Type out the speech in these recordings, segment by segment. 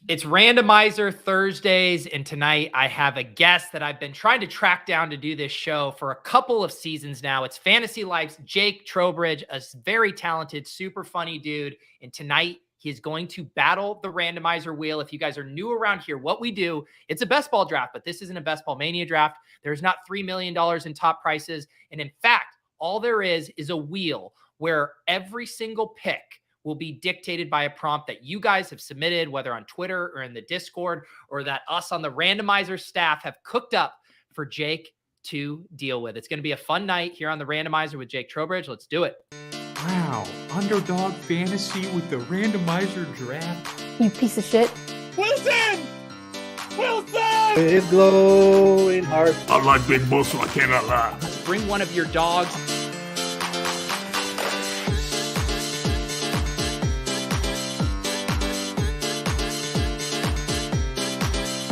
It's Randomizer Thursdays, and tonight I have a guest that I've been trying to track down to do this show for a couple of seasons now. It's Fantasy Life's Jake Trowbridge, a very talented, super funny dude. And tonight he is going to battle the randomizer wheel. If you guys are new around here, what we do, it's a best ball draft, but this isn't a best ball mania draft. There's not $3 million in top prices. And in fact, all there is a wheel where every single pick will be dictated by a prompt that you guys have submitted, whether on Twitter or in the Discord, or that us on the randomizer staff have cooked up for Jake to deal with. It's going to be a fun night here on the randomizer with Jake Trowbridge. Let's do it. Wow, underdog fantasy with the randomizer draft. You piece of shit. Wilson! Wilson! It's glowing hard. I like big bulls, so I cannot lie. Bring one of your dogs.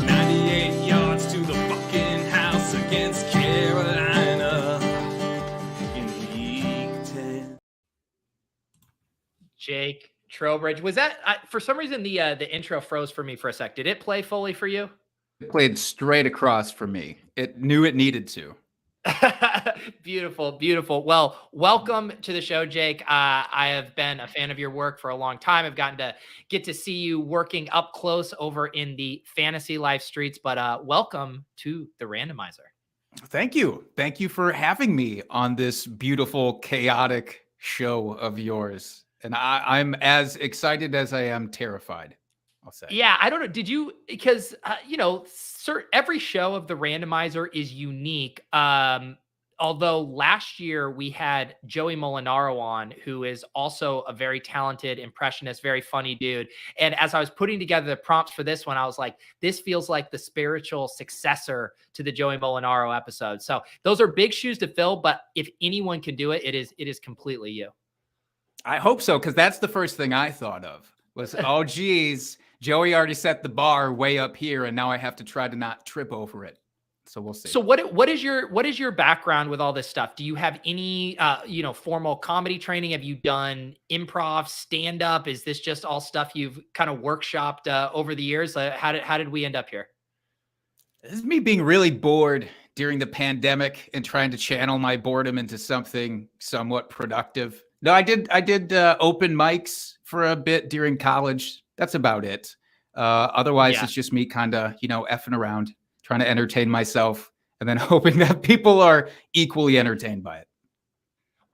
98 yards to the fucking house against Carolina in week 10. Jake Trowbridge. Was that, for some reason, the intro froze for me for a sec. Did it play fully for you? It played straight across for me. It knew it needed to. Beautiful, beautiful. Well, welcome to the show, Jake. I have been a fan of your work for a long time. I've gotten to get to see you working up close over in the Fantasy Life streets, but welcome to the randomizer. Thank you. Thank you for having me on this beautiful, chaotic show of yours. And I'm as excited as I am terrified, I'll say. Yeah, I don't know. Did you, because, every show of the randomizer is unique. Although last year we had Joey Molinaro on, who is also a very talented impressionist, very funny dude. And as I was putting together the prompts for this one, I was like, this feels like the spiritual successor to the Joey Molinaro episode. So those are big shoes to fill, but if anyone can do it, it is completely you. I hope so, because that's the first thing I thought of was, oh, geez, Joey already set the bar way up here, and now I have to try to not trip over it. So we'll see. So what is your background with all this stuff? Do you have any formal comedy training? Have you done improv, stand up? Is this just all stuff you've kind of workshopped over the years? How did we end up here? This is me being really bored during the pandemic and trying to channel my boredom into something somewhat productive. No, I did open mics for a bit during college. That's about it. Otherwise, It's just me kind of, effing around, trying to entertain myself, and then hoping that people are equally entertained by it.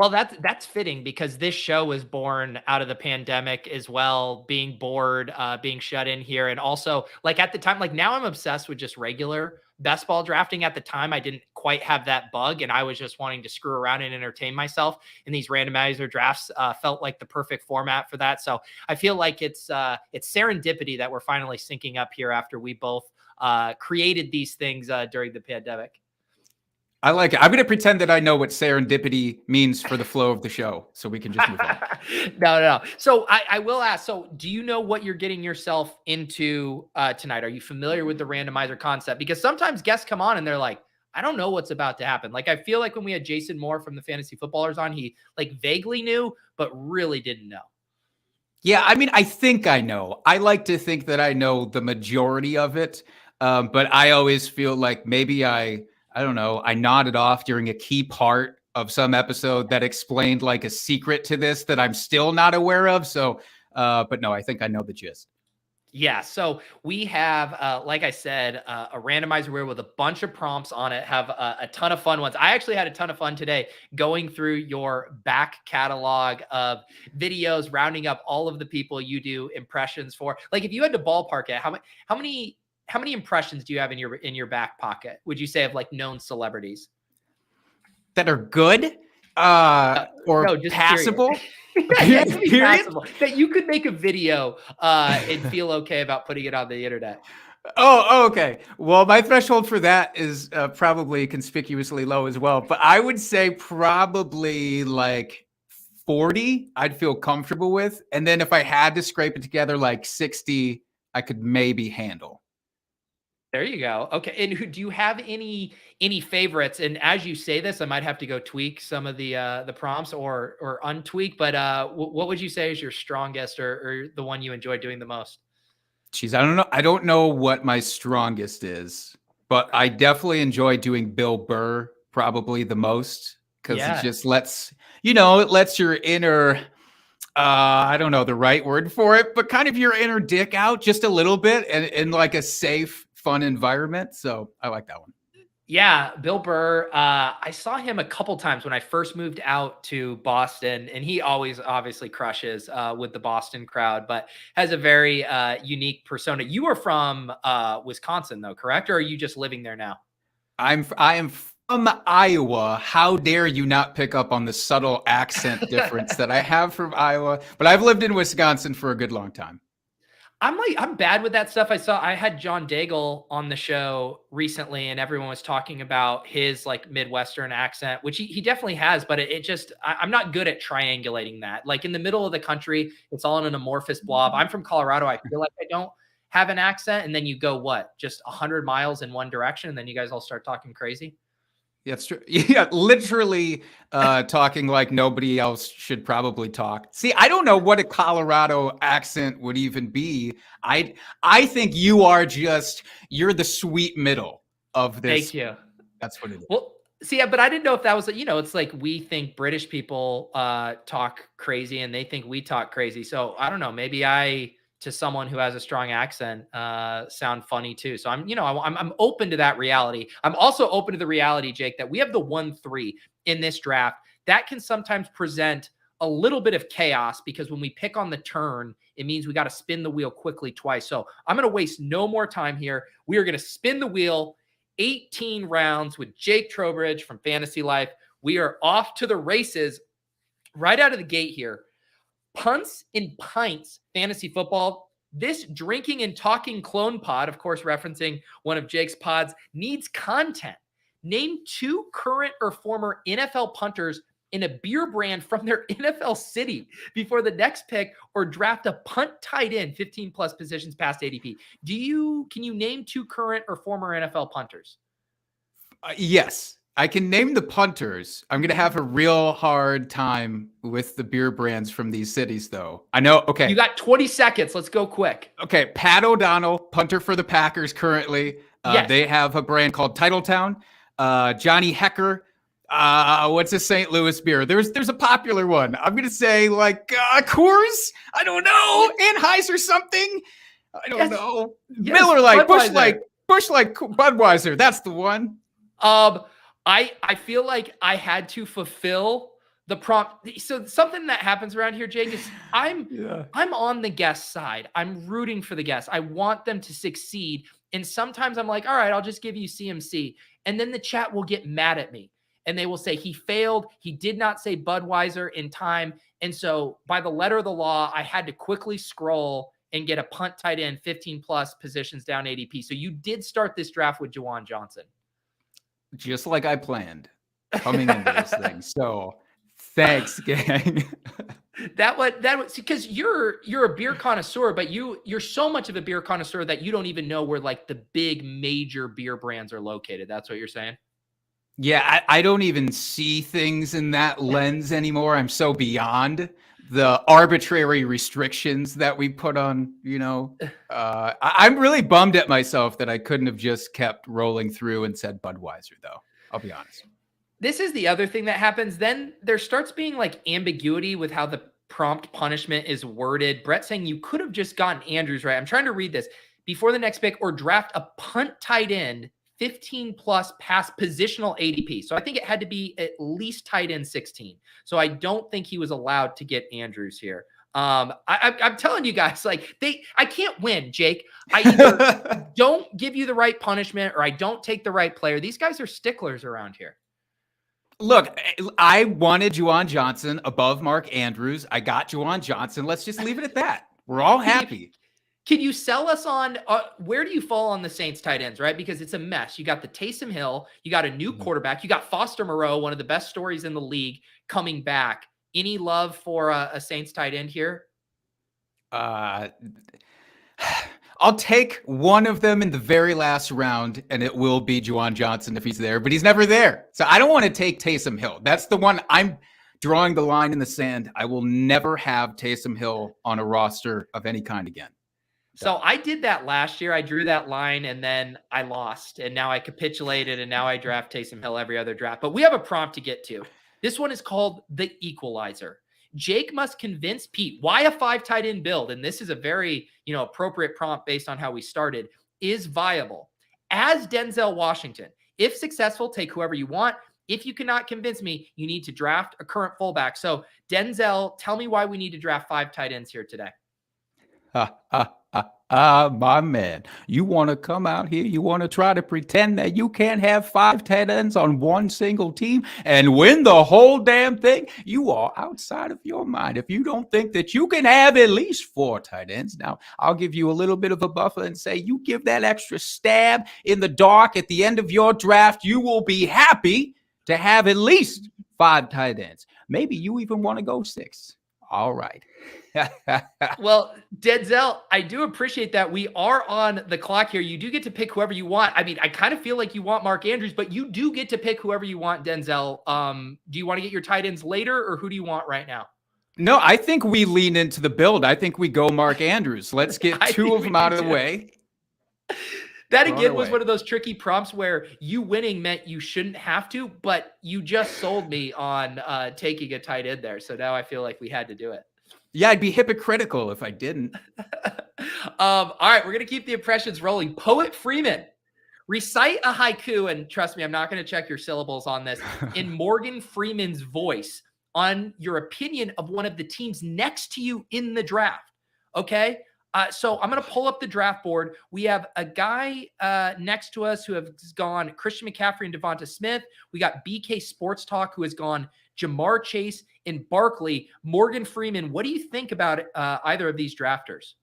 Well, that's fitting because this show was born out of the pandemic as well, being bored, being shut in here. And also, like at the time, like now I'm obsessed with just regular best ball drafting. At the time, I didn't quite have that bug, and I was just wanting to screw around and entertain myself. And these randomizer drafts felt like the perfect format for that. So I feel like it's serendipity that we're finally syncing up here after we both created these things during the pandemic. I like it. I'm going to pretend that I know what serendipity means for the flow of the show, so we can just move on. No. So I will ask, so do you know what you're getting yourself into tonight? Are you familiar with the randomizer concept? Because sometimes guests come on and they're like, I don't know what's about to happen. Like, I feel like when we had Jason Moore from the Fantasy Footballers on, he like vaguely knew, but really didn't know. Yeah, I mean, I think I know. I like to think that I know the majority of it, but I always feel like maybe I don't know, I nodded off during a key part of some episode that explained like a secret to this that I'm still not aware of. So, but no, I think I know the gist. Yeah. So we have, like I said, a randomizer wheel with a bunch of prompts on it, have a ton of fun ones. I actually had a ton of fun today going through your back catalog of videos, rounding up all of the people you do impressions for. Like if you had to ballpark it, how many impressions do you have in your back pocket, would you say, of like known celebrities that are good or no, just passable? Passable, that you could make a video and feel okay about putting it on the internet. Oh, okay. Well, my threshold for that is probably conspicuously low as well. But I would say probably like 40 I'd feel comfortable with. And then if I had to scrape it together, like 60 I could maybe handle. There you go. Okay. And do you have any favorites? And as you say this, I might have to go tweak some of the prompts or untweak. But what would you say is your strongest or the one you enjoy doing the most? Geez, I don't know. I don't know what my strongest is, but I definitely enjoy doing Bill Burr probably the most because it Yeah. just lets, it lets your inner, I don't know the right word for it, but kind of your inner dick out just a little bit and in like a safe, fun environment. So I like that one. Yeah, Bill Burr. I saw him a couple times when I first moved out to Boston, and he always obviously crushes with the Boston crowd, but has a very unique persona. You are from Wisconsin, though, correct? Or are you just living there now? I am from Iowa. How dare you not pick up on the subtle accent difference that I have from Iowa? But I've lived in Wisconsin for a good long time. I'm bad with that stuff. I had John Daigle on the show recently, and everyone was talking about his like Midwestern accent, which he definitely has, but I'm not good at triangulating that. Like in the middle of the country, it's all in an amorphous blob. I'm from Colorado. I feel like I don't have an accent. And then you go, just 100 miles in one direction. And then you guys all start talking crazy. Yeah, it's true. Yeah, literally talking like nobody else should probably talk. See, I don't know what a Colorado accent would even be. I think you're the sweet middle of this. Thank you. That's what it is. Well, see, but I didn't know if that was, it's like we think British people talk crazy and they think we talk crazy. So I don't know. Maybe to someone who has a strong accent, sound funny too. So I'm open to that reality. I'm also open to the reality, Jake, that we have the 1-3 in this draft. That can sometimes present a little bit of chaos because when we pick on the turn, it means we got to spin the wheel quickly twice. So I'm going to waste no more time here. We are going to spin the wheel 18 rounds with Jake Trowbridge from Fantasy Life. We are off to the races right out of the gate here. Punts in Pints Fantasy Football. This drinking and talking clone pod, of course, referencing one of Jake's pods, needs content. Name 2 current or former NFL punters in a beer brand from their NFL city before the next pick, or draft a punt tight end 15 plus positions past ADP. Can you name 2 current or former NFL punters? Yes. I can name the punters. I'm going to have a real hard time with the beer brands from these cities, though. I know. Okay. You got 20 seconds. Let's go quick. Okay. Pat O'Donnell, punter for the Packers currently. Yes. They have a brand called Titletown. Johnny Hecker. What's a St. Louis beer? There's a popular one. I'm going to say like Coors. I don't know. Anheuser something. I don't know. Yes. Miller Lite, Budweiser. Busch Light, Budweiser. That's the one. I feel like I had to fulfill the prompt. So something that happens around here, Jake, is I'm on the guest side. I'm rooting for the guests. I want them to succeed. And sometimes I'm like, all right, I'll just give you CMC. And then the chat will get mad at me. And they will say he failed. He did not say Budweiser in time. And so by the letter of the law, I had to quickly scroll and get a punt tight end 15 plus positions down ADP. So you did start this draft with Juwan Johnson. Just like I planned coming into this thing. So thanks, gang. That was because you're a beer connoisseur, but you're so much of a beer connoisseur that you don't even know where like the big major beer brands are located. That's what you're saying? Yeah, I don't even see things in that lens anymore. I'm so beyond the arbitrary restrictions that we put on, I'm really bummed at myself that I couldn't have just kept rolling through and said Budweiser, though. I'll be honest. This is the other thing that happens. Then there starts being like ambiguity with how the prompt punishment is worded. Brett saying you could have just gotten Andrews right. I'm trying to read this. Before the next pick, or draft a punt tight end 15 plus past positional ADP. So I think it had to be at least tight end 16. So I don't think he was allowed to get Andrews here. I'm telling you guys, like I can't win, Jake. I either don't give you the right punishment or I don't take the right player. These guys are sticklers around here. Look, I wanted Juwan Johnson above Mark Andrews. I got Juwan Johnson. Let's just leave it at that. We're all happy. Can you sell us on where do you fall on the Saints tight ends, right? Because it's a mess. You got the Taysom Hill, you got a new quarterback, you got Foster Moreau, one of the best stories in the league, coming back. Any love for a Saints tight end here? I'll take one of them in the very last round, and it will be Juwan Johnson if he's there, but he's never there. So I don't want to take Taysom Hill. That's the one I'm drawing the line in the sand. I will never have Taysom Hill on a roster of any kind again. So I did that last year. I drew that line and then I lost. And now I capitulated and now I draft Taysom Hill every other draft. But we have a prompt to get to. This one is called the equalizer. Jake must convince Pete why a 5 tight end build, and this is a very, appropriate prompt based on how we started, is viable. As Denzel Washington, if successful, take whoever you want. If you cannot convince me, you need to draft a current fullback. So Denzel, tell me why we need to draft 5 tight ends here today. My man, you want to come out here, you want to try to pretend that you can't have 5 tight ends on one single team and win the whole damn thing? You are outside of your mind if you don't think that you can have at least 4 tight ends. Now, I'll give you a little bit of a buffer and say you give that extra stab in the dark at the end of your draft, you will be happy to have at least 5 tight ends. Maybe you even want to go 6. All right. Well, Denzel, I do appreciate that. We are on the clock here. You do get to pick whoever you want. I mean, I kind of feel like you want Mark Andrews, but you do get to pick whoever you want, Denzel. Do you want to get your tight ends later, or who do you want right now? No, I think we lean into the build. I think we go Mark Andrews. Let's get 2 of them out of the way. That again was one of those tricky prompts where you winning meant you shouldn't have to, but you just sold me on taking a tight end there. So now I feel like we had to do it. Yeah, I'd be hypocritical if I didn't. All right, we're going to keep the impressions rolling. Poet Freeman, recite a haiku, and trust me, I'm not going to check your syllables on this, in Morgan Freeman's voice on your opinion of one of the teams next to you in the draft. Okay? So I'm going to pull up the draft board. We have a guy next to us who has gone Christian McCaffrey and Devonta Smith. We got BK Sports Talk who has gone Jamar Chase and Barkley. Morgan Freeman, what do you think about either of these drafters?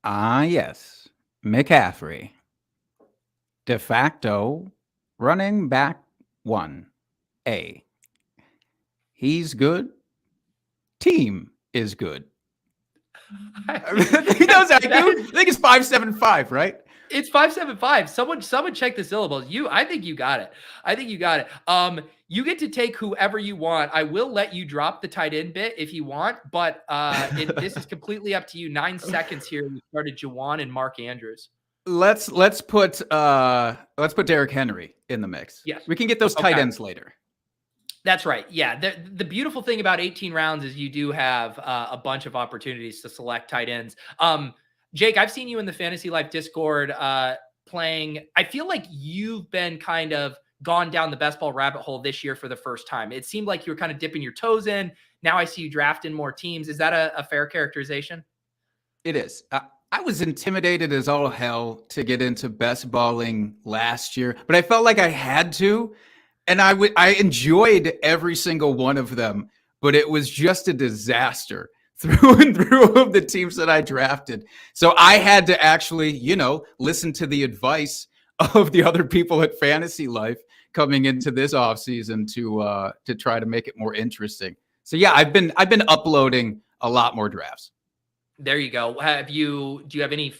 Yes. McCaffrey. De facto running back 1A. He's good. Team is good. He knows that. I think it's 575, right? It's 575. Someone check the syllables. I think you got it. You get to take whoever you want. I will let you drop the tight end bit if you want, but this is completely up to you. 9 seconds here. We started Juwan and Mark Andrews. Let's put Derrick Henry in the mix. Yes. We can get those tight ends later. That's right. Yeah. The beautiful thing about 18 rounds is you do have a bunch of opportunities to select tight ends. Jake, I've seen you in the Fantasy Life Discord playing. I feel like you've been kind of gone down the best ball rabbit hole this year for the first time. It seemed like you were kind of dipping your toes in. Now I see you drafting more teams. Is that a fair characterization? It is. I was intimidated as all hell to get into best balling last year, but I felt like I had to. And I enjoyed every single one of them, but it was just a disaster through and through of the teams that I drafted. So I had to actually, listen to the advice of the other people at Fantasy Life coming into this offseason to try to make it more interesting. So yeah, I've been uploading a lot more drafts. There you go. Do you have any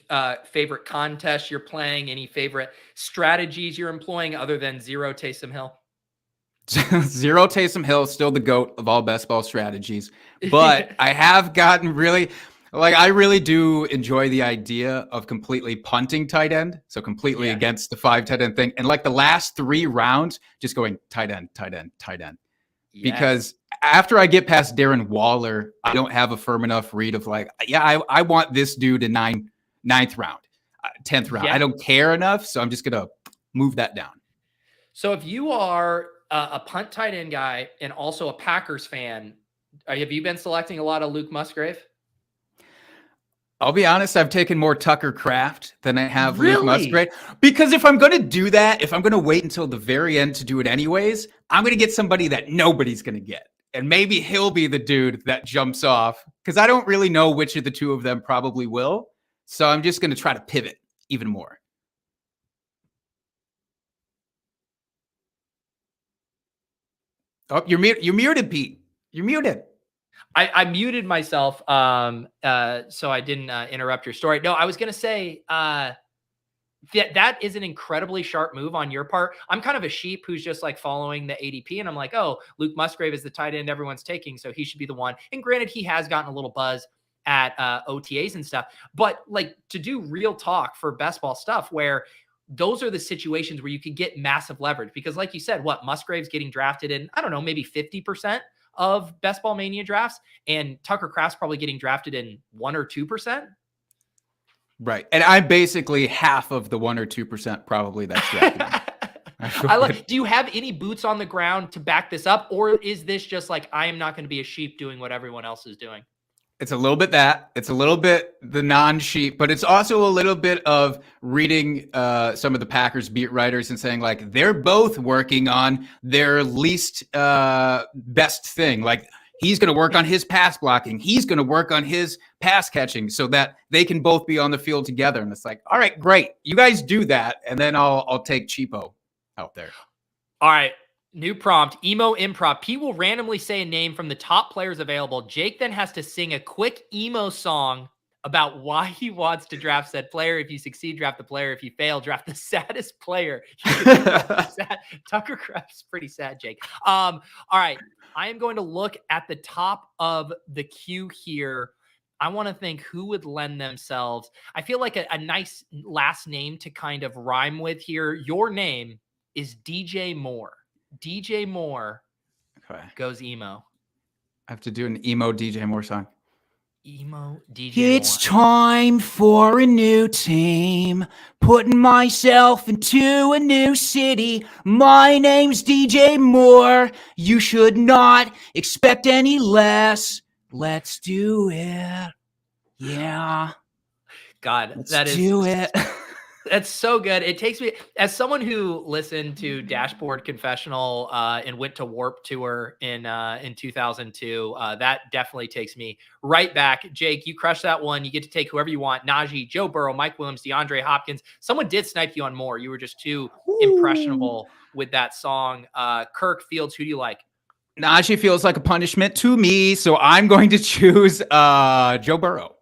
favorite contests you're playing? Any favorite strategies you're employing other than zero Taysom Hill? Zero Taysom Hill, still the GOAT of all best ball strategies. But I have gotten really, I really do enjoy the idea of completely punting tight end. So completely against the 5 tight end thing. And the last 3 rounds, just going tight end, tight end, tight end. Yes. Because after I get past Darren Waller, I don't have a firm enough read of I want this dude in 9th round, 10th round. Yeah. I don't care enough. So I'm just going to move that down. So if you are a punt tight end guy and also a Packers fan, have you been selecting a lot of Luke Musgrave? I'll be honest, I've taken more Tucker Kraft than I have Luke Musgrave. Because if I'm going to do that, if I'm going to wait until the very end to do it anyways, I'm going to get somebody that nobody's going to get. And maybe he'll be the dude that jumps off, because I don't really know which of the 2 of them probably will. So I'm just going to try to pivot even more. Oh, you're muted, Pete. You're muted. I muted myself so I didn't interrupt your story. No, I was going to say that is an incredibly sharp move on your part. I'm kind of a sheep who's just following the ADP, and I'm like, oh, Luke Musgrave is the tight end everyone's taking, so he should be the one. And granted, he has gotten a little buzz at OTAs and stuff. But like to do real talk for best ball stuff where those are the situations where you can get massive leverage because like you said, Musgrave's getting drafted in, I don't know, maybe 50% of Best Ball Mania drafts, and Tucker Kraft's probably getting drafted in 1 or 2%. Right. And I'm basically half of the 1 or 2% probably that's drafted. Do you have any boots on the ground to back this up? Or is this just like, I am not going to be a sheep doing what everyone else is doing? It's a little bit that. It's a little bit the non-sheep, but it's also a little bit of reading some of the Packers beat writers and saying like they're both working on their least best thing. Like he's going to work on his pass blocking. He's going to work on his pass catching so that they can both be on the field together. And it's like, all right, great. You guys do that. And then I'll take Cheapo out there. All right. New prompt, Emo Improv. Pete will randomly say a name from the top players available. Jake then has to sing a quick emo song about why he wants to draft said player. If you succeed, draft the player. If you fail, draft the saddest player. Tucker Kraft's pretty sad, Jake. All right. I am going to look at the top of the queue here. I want to think who would lend themselves. I feel like a nice last name to kind of rhyme with here. Your name is DJ Moore. DJ Moore goes emo. I have to do an emo DJ Moore song. Emo DJ It's time for a new team. Putting myself into a new city. My name's DJ Moore. You should not expect any less. Let's do it. Yeah. God, Let's do it. That's so good. It takes me, as someone who listened to Dashboard Confessional and went to Warp Tour in 2002, that definitely takes me right back. Jake, you crushed that one. You get to take whoever you want. Najee, Joe Burrow, Mike Williams, DeAndre Hopkins. Someone did snipe you on Moore. You were just too impressionable with that song. Kirk, Fields, who do you like? Najee feels like a punishment to me, so I'm going to choose Joe Burrow.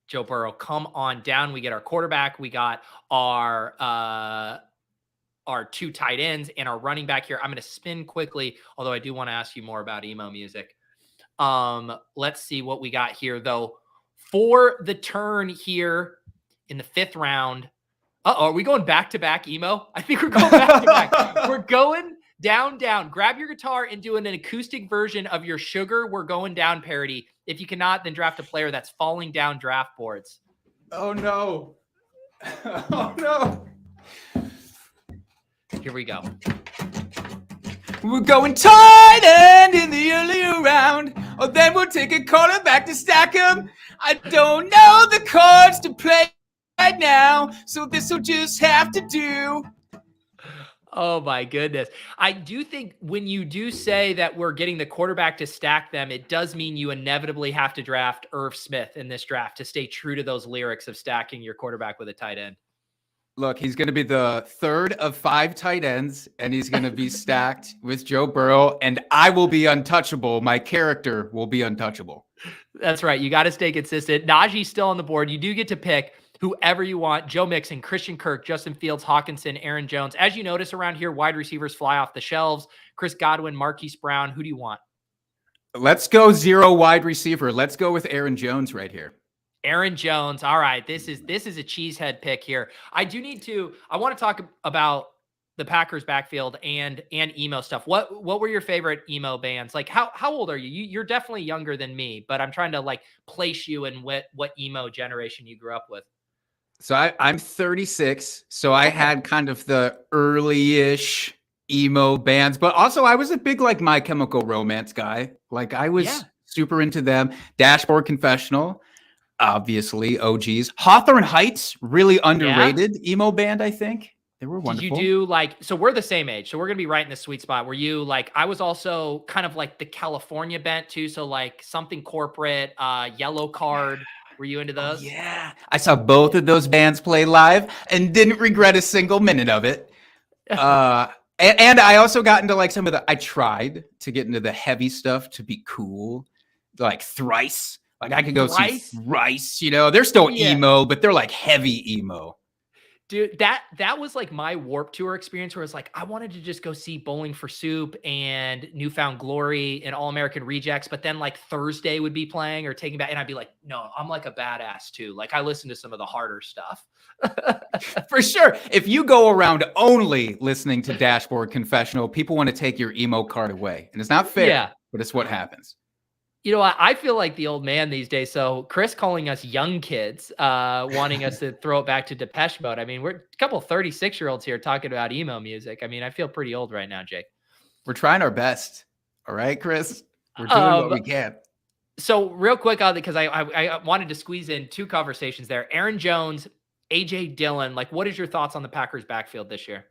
Joe Burrow, come on down. We get our quarterback. We got our 2 tight ends and our running back here. I'm going to spin quickly, although I do want to ask you more about emo music. Let's see what we got here, though. For the turn here in the 5th round. Are we going back-to-back emo? I think we're going back-to-back. We're going down. Grab your guitar and do an acoustic version of your Sugar We're Going Down parody. If you cannot, then draft a player that's falling down draft boards. Oh, no. Oh, no. Here we go. We're going tight end in the early round. Oh, then we'll take a quarterback to stack him. I don't know the cards to play right now, so this will just have to do. Oh my goodness. I do think when you do say that we're getting the quarterback to stack them, it does mean you inevitably have to draft Irv Smith in this draft to stay true to those lyrics of stacking your quarterback with a tight end. Look, he's going to be the 3rd of 5 tight ends, and he's going to be stacked with Joe Burrow, and I will be untouchable. My character will be untouchable. That's right. You got to stay consistent. Najee's still on the board. You do get to pick whoever you want. Joe Mixon, Christian Kirk, Justin Fields, Hawkinson, Aaron Jones. As you notice around here, wide receivers fly off the shelves. Chris Godwin, Marquise Brown. Who do you want? Let's go 0 wide receiver. Let's go with Aaron Jones right here. Aaron Jones. All right. This is a cheesehead pick here. I want to talk about the Packers backfield and emo stuff. What were your favorite emo bands? Like how old are you? You're definitely younger than me, but I'm trying to like place you in what emo generation you grew up with. So I'm 36. So I had kind of the early-ish emo bands, but also I was a big like My Chemical Romance guy. Like I was super into them. Dashboard Confessional, obviously OGs. Hawthorne Heights, really underrated emo band, I think. They were wonderful. Did you do so we're the same age, so we're going to be right in the sweet spot. Were you like, I was also kind of like the California bent too. So like something corporate, Yellow Card. Were you into those? Oh, yeah. I saw both of those bands play live and didn't regret a single minute of it. And I also got into like I tried to get into the heavy stuff to be cool. Like Thrice. Like I could go see Thrice, they're still emo, but they're like heavy emo. Dude, that was like my Warped Tour experience where it's like I wanted to just go see Bowling for Soup and Newfound Glory and All American Rejects, but then like Thursday would be playing or Taking Back, and I'd be like, no, I'm like a badass too. Like I listen to some of the harder stuff. For sure. If you go around only listening to Dashboard Confessional, people want to take your emo card away, and it's not fair. But it's what happens. You know, I feel like the old man these days. So Chris calling us young kids, wanting us to throw it back to Depeche Mode. I mean, we're a couple 36-year-olds here talking about emo music. I mean, I feel pretty old right now, Jake. We're trying our best. All right, Chris? We're doing what we can. So real quick, because I wanted to squeeze in two conversations there. Aaron Jones, A.J. Dillon, like what is your thoughts on the Packers backfield this year?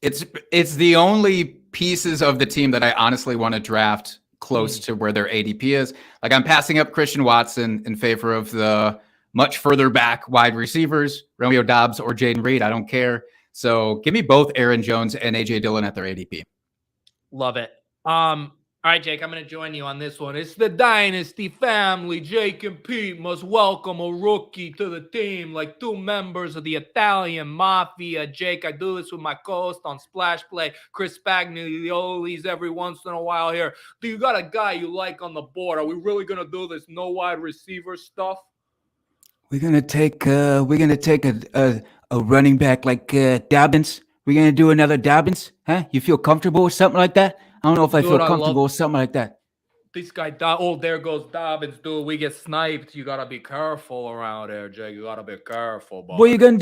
It's the only pieces of the team that I honestly want to draft close to where their ADP is. Like I'm passing up Christian Watson in favor of the much further back wide receivers, Romeo Doubs or Jaden Reed. I don't care. So give me both Aaron Jones and AJ Dillon at their ADP. Love it. All right, Jake, I'm going to join you on this one. It's the Dynasty family. Jake and Pete must welcome a rookie to the team like two members of the Italian Mafia. Jake, I do this with my co-host on Splash Play, Chris Spagnoli's every once in a while here. Do you got a guy you like on the board? Are we really going to do this no wide receiver stuff? We're gonna take a running back like Dobbins. We're gonna do another Dobbins, huh? You feel comfortable with something like that? I don't know if I feel comfortable with something like that. This guy, there goes Dobbins, dude. We get sniped. You gotta be careful around here, Jake. You gotta be careful, boy. What are you gonna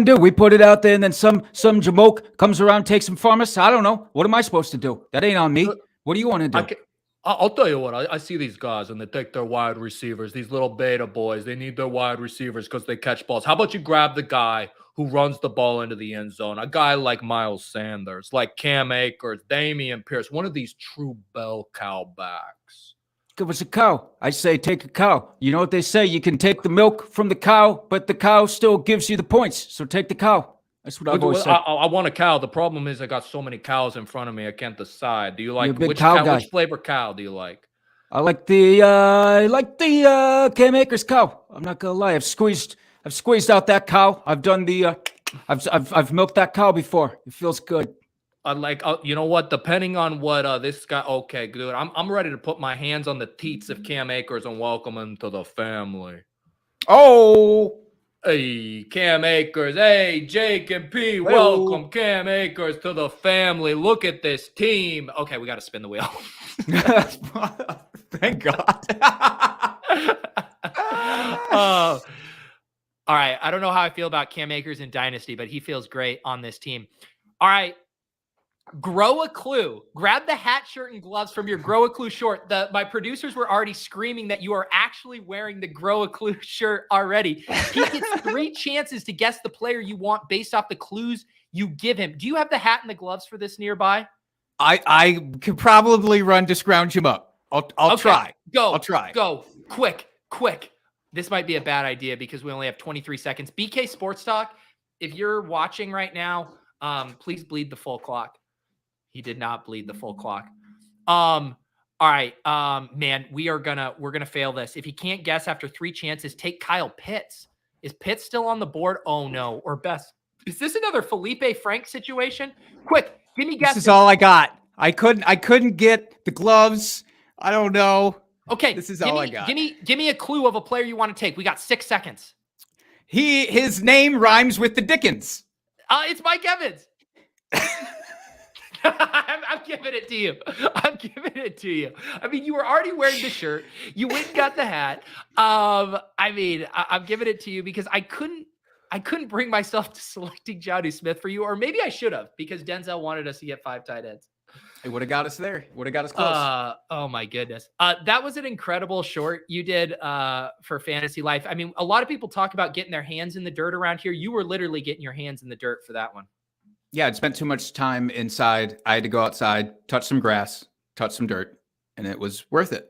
do? We put it out there, and then some jamoke comes around, takes him from us. I don't know. What am I supposed to do? That ain't on me. What do you want to do? I'll tell you what. I see these guys, and they take their wide receivers. These little beta boys. They need their wide receivers because they catch balls. How about you grab the guy who runs the ball into the end zone? A guy like Miles Sanders, like Cam Akers, Damian Pierce, one of these true bell cow backs. Give us a cow. I say take a cow. You know what they say? You can take the milk from the cow, but the cow still gives you the points. So take the cow. That's what I've always said. I want a cow. The problem is I got so many cows in front of me, I can't decide. Do you like which flavor cow do you like? I like the Cam Akers cow. I'm not gonna lie. I've squeezed out that cow. I've done the I've milked that cow before. It feels good. I like you know what? Depending on what this guy. Okay, dude. I'm ready to put my hands on the teats of Cam Akers and welcome him to the family. Oh. Hey, Cam Akers. Hey, Jake and P. Welcome Cam Akers to the family. Look at this team. Okay, we got to spin the wheel. Thank God. All right. I don't know how I feel about Cam Akers in Dynasty, but he feels great on this team. All right. Grow a clue. Grab the hat, shirt, and gloves from your Grow a Clue short. My producers were already screaming that you are actually wearing the Grow a Clue shirt already. He gets 3 chances to guess the player you want based off the clues you give him. Do you have the hat and the gloves for this nearby? I could probably run to scrounge him up. I'll try. I'll try. Go. Quick. This might be a bad idea because we only have 23 seconds. BK Sports Talk, if you're watching right now, please bleed the full clock. He did not bleed the full clock. All right. Man, we're gonna fail this. If he can't guess after 3 chances, take Kyle Pitts. Is Pitts still on the board? Oh no. Or best. Is this another Felipe Frank situation? Quick, give me guesses. This is all I got. I couldn't get the gloves. I don't know. Okay. This is all I got. Give me a clue of a player you want to take. We got 6 seconds. His name rhymes with the Dickens. It's Mike Evans. I'm giving it to you. I mean, you were already wearing the shirt. You went and got the hat. I'm giving it to you because I couldn't bring myself to selecting Jonnu Smith for you, or maybe I should have because Denzel wanted us to get 5 tight ends. It would have got us there. Would have got us close. Oh my goodness. That was an incredible short you did for Fantasy Life. I mean, a lot of people talk about getting their hands in the dirt around here. You were literally getting your hands in the dirt for that one. Yeah, I'd spent too much time inside. I had to go outside, touch some grass, touch some dirt, and it was worth it.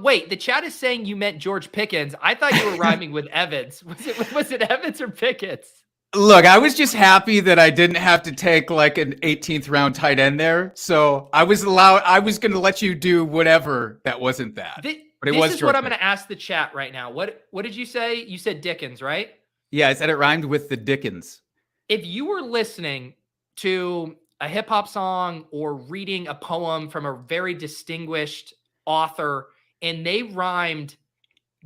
Wait, the chat is saying you meant George Pickens. I thought you were rhyming with Evans. Was it Evans or Pickens? Look, I was just happy that I didn't have to take like an 18th round tight end there. So I was going to let you do whatever that wasn't that. This is what I'm going to ask the chat right now. What did you say? You said Dickens, right? Yeah, I said it rhymed with the Dickens. If you were listening to a hip hop song or reading a poem from a very distinguished author and they rhymed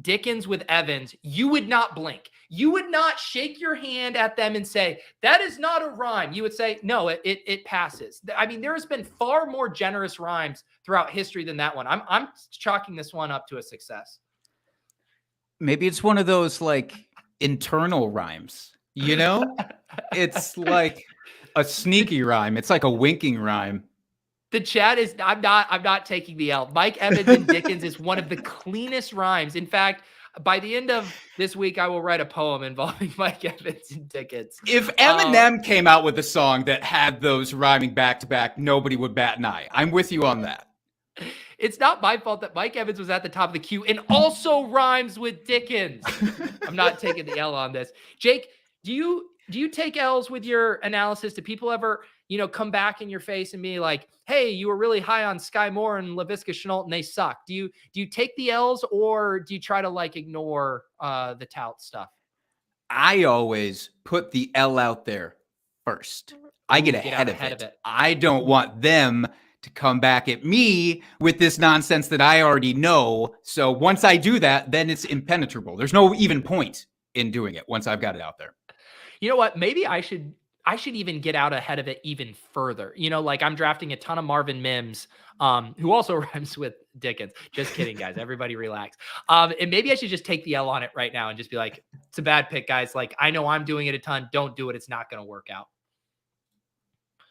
Dickens with Evans, you would not blink. You would not shake your hand at them and say, that is not a rhyme. You would say, no, it passes. I mean, there has been far more generous rhymes throughout history than that one. I'm chalking this one up to a success. Maybe it's one of those like internal rhymes, you know? It's like a sneaky rhyme. It's like a winking rhyme. The chat is I'm not taking the L. Mike Evans and Dickens is one of the cleanest rhymes. In fact, by the end of this week, I will write a poem involving Mike Evans and Dickens. If Eminem came out with a song that had those rhyming back to back, nobody would bat an eye. I'm with you on that. It's not my fault that Mike Evans was at the top of the queue and also rhymes with Dickens. I'm not taking the L on this. Jake, do you take L's with your analysis? Do people ever, come back in your face and be like, hey, you were really high on Sky Moore and LaVisca Chenault and they suck? Do you take the L's or do you try to like ignore the tout stuff? I always put the L out there first. I get ahead of it. I don't want them to come back at me with this nonsense that I already know. So once I do that, then it's impenetrable. There's no even point in doing it once I've got it out there. You know what? Maybe I should even get out ahead of it even further. Like I'm drafting a ton of Marvin Mims, who also rhymes with Dickens. Just kidding, guys. Everybody relax. And maybe I should just take the L on it right now and just be like, it's a bad pick, guys. Like, I know I'm doing it a ton. Don't do it. It's not going to work out.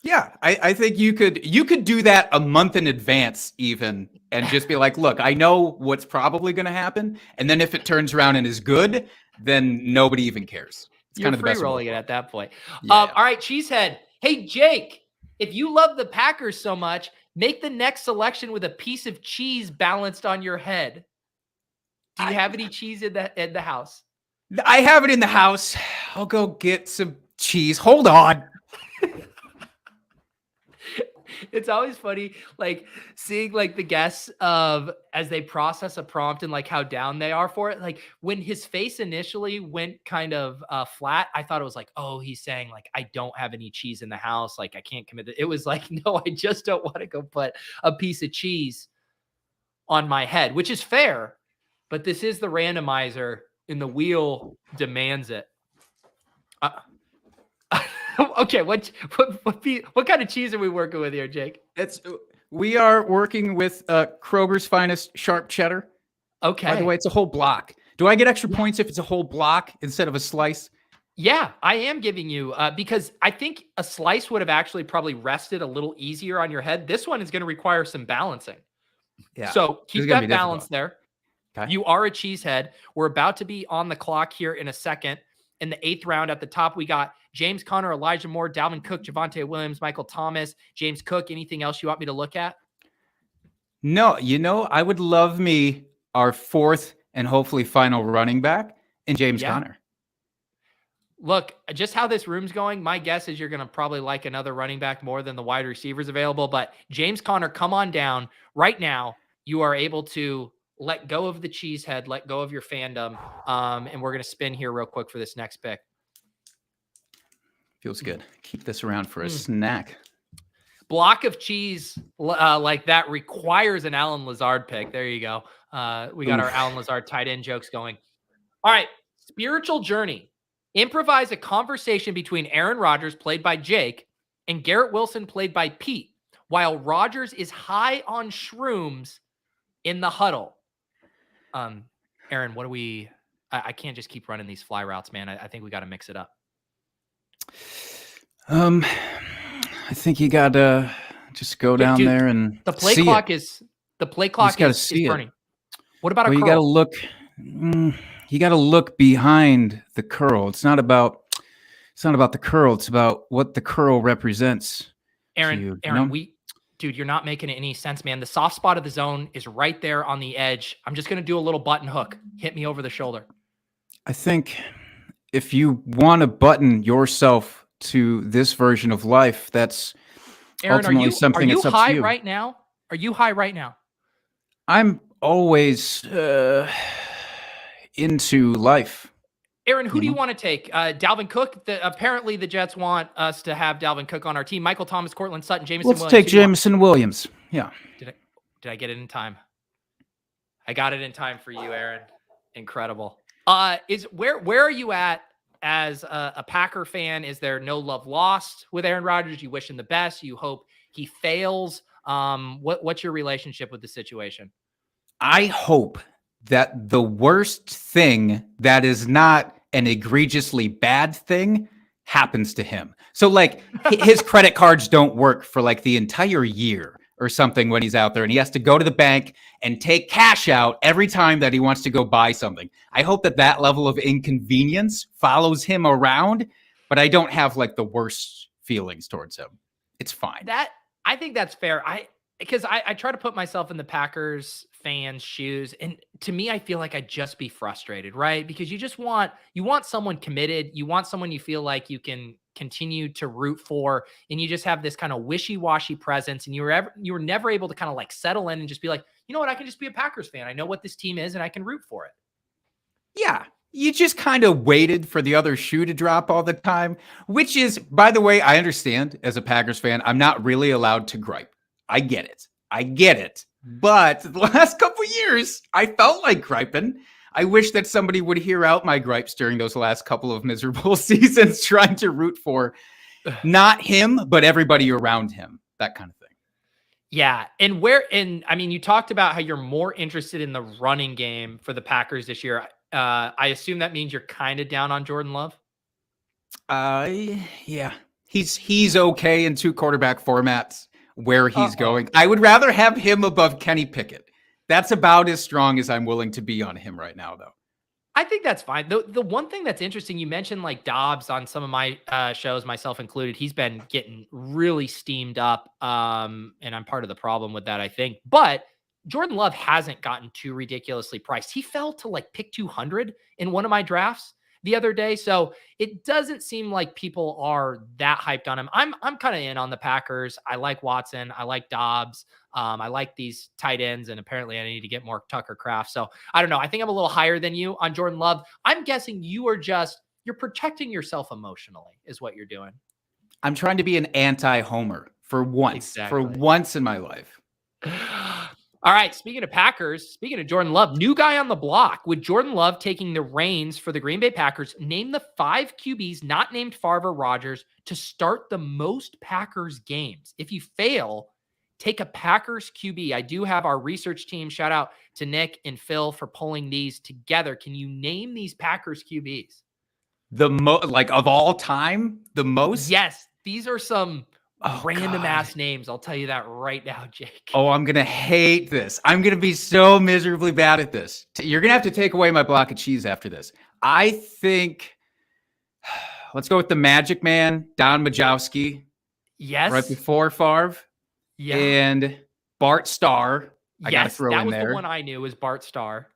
Yeah, I think you could do that a month in advance even and just be like, look, I know what's probably going to happen. And then if it turns around and is good, then nobody even cares. It's You're kind of free the best rolling it at that point. Yeah. All right, Cheesehead. Hey, Jake, if you love the Packers so much, make the next selection with a piece of cheese balanced on your head. Do you have any cheese in the house? I have it in the house. I'll go get some cheese. Hold on. It's always funny, like seeing like the guests as they process a prompt and like how down they are for it. Like when his face initially went kind of flat, I thought it was like, oh, he's saying like, I don't have any cheese in the house. Like I can't commit. It was like, no, I just don't want to go put a piece of cheese on my head, which is fair. But this is the randomizer and the wheel demands it. Okay, what kind of cheese are we working with here, Jake? We are working with Kroger's finest sharp cheddar. Okay. By the way, it's a whole block. Do I get extra points if it's a whole block instead of a slice? Yeah, I am giving you because I think a slice would have actually probably rested a little easier on your head. This one is going to require some balancing. Yeah. So keep that balance there. Okay. You are a cheesehead. We're about to be on the clock here in a second. In the 8th round at the top, we got James Conner, Elijah Moore, Dalvin Cook, Javonte Williams, Michael Thomas, James Cook. Anything else you want me to look at? No, I would love me our 4th and hopefully final running back in James Conner. Look, just how this room's going, my guess is you're going to probably like another running back more than the wide receivers available. But James Conner, come on down. Right now, you are able to let go of the cheesehead, let go of your fandom. And we're going to spin here real quick for this next pick. Feels good. Keep this around for a snack. Block of cheese like that requires an Alan Lazard pick. There you go. We got our Alan Lazard tight end jokes going. All right. Spiritual journey. Improvise a conversation between Aaron Rodgers, played by Jake, and Garrett Wilson, played by Pete, while Rodgers is high on shrooms in the huddle. Aaron, what do we... I can't just keep running these fly routes, man. I think we got to mix it up. I think you got to just go down there and the play clock is burning. What about a curl? You got to look. You got to look behind the curl. It's not about the curl. It's about what the curl represents. Aaron, dude, you're not making any sense, man. The soft spot of the zone is right there on the edge. I'm just going to do a little button hook. Hit me over the shoulder. I think if you want to button yourself to this version of life, that's Aaron, ultimately something that's up to you. Are you high right now? Are you high right now? I'm always into life. Aaron, who do you want to take? Dalvin Cook? Apparently the Jets want us to have Dalvin Cook on our team. Michael Thomas, Cortland Sutton, Jameson Let's Williams. take Jameson Williams. Yeah. Did I get it in time? I got it in time for you, Aaron. Incredible. Where are you at as a Packer fan? Is there no love lost with Aaron Rodgers? You wish him the best. You hope he fails. What's your relationship with the situation? I hope that the worst thing that is not an egregiously bad thing happens to him. So like his credit cards don't work for like the entire year or something when he's out there and he has to go to the bank and take cash out every time that he wants to go buy something. I hope that level of inconvenience follows him around, but I don't have like the worst feelings towards him. It's fine. I think that's fair. Because I try to put myself in the Packers fans' shoes. And to me, I feel like I'd just be frustrated, right? Because you want someone committed. You want someone you feel like you can continue to root for. And you just have this kind of wishy-washy presence. And you were never able to kind of like settle in and just be like, you know what? I can just be a Packers fan. I know what this team is and I can root for it. Yeah. You just kind of waited for the other shoe to drop all the time, which is, by the way, I understand as a Packers fan, I'm not really allowed to gripe. I get it. But the last couple of years, I felt like griping. I wish that somebody would hear out my gripes during those last couple of miserable seasons trying to root for not him, but everybody around him, that kind of thing. Yeah. And I mean, you talked about how you're more interested in the running game for the Packers this year. I assume that means you're kind of down on Jordan Love. Yeah. He's okay in 2 quarterback formats. Where he's going. I would rather have him above Kenny Pickett. That's about as strong as I'm willing to be on him right now, though. I think that's fine. The one thing that's interesting, you mentioned like Dobbs on some of my shows, myself included. He's been getting really steamed up, and I'm part of the problem with that, I think. But Jordan Love hasn't gotten too ridiculously priced. He fell to like pick 200 in one of my drafts the other day. So it doesn't seem like people are that hyped on him. I'm kind of in on the Packers. I like Watson. I like Dobbs. I like these tight ends, and apparently I need to get more Tucker Kraft. So I don't know. I think I'm a little higher than you on Jordan Love. I'm guessing you're protecting yourself emotionally is what you're doing. I'm trying to be an anti-homer for once in my life. All right. Speaking of Packers, speaking of Jordan Love, new guy on the block. With Jordan Love taking the reins for the Green Bay Packers, name the 5 QBs not named Favre or Rodgers to start the most Packers games. If you fail, take a Packers QB. I do have our research team. Shout out to Nick and Phil for pulling these together. Can you name these Packers QBs? Of all time, the most? Yes. These are some random ass names. I'll tell you that right now, Jake. Oh, I'm going to hate this. I'm going to be so miserably bad at this. You're going to have to take away my block of cheese after this. I think, let's go with the Magic Man, Don Majowski. Yes. Right before Favre. Yeah. And Bart Starr. I got to throw in there. That was the one I knew was Bart Starr.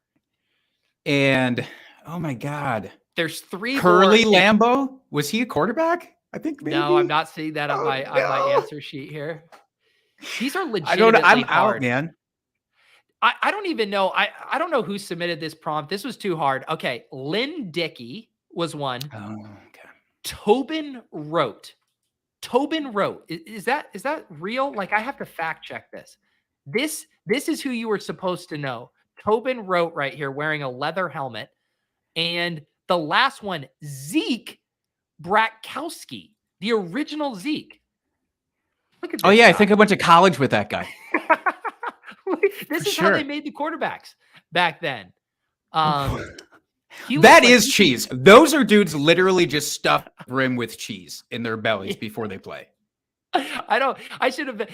And, oh my God. There's 3 Curly Lambeau. Was he a quarterback? I think maybe. No, I'm not seeing that on my answer sheet here. These are legitimately I'm hard. out, man. I don't even know. I don't know who submitted this prompt. This was too hard. Okay. Lynn Dickey was one. Oh, okay. Tobin wrote. Is that real? Like, I have to fact check this. This is who you were supposed to know. Tobin wrote right here wearing a leather helmet. And the last one, Zeke Bratkowski, the original Zeke. Look at this. Oh, yeah. guy. I think I went to college with that guy. This is how they made the quarterbacks back then. That is cheese. Those are dudes literally just stuff rim with cheese in their bellies before they play. I should have,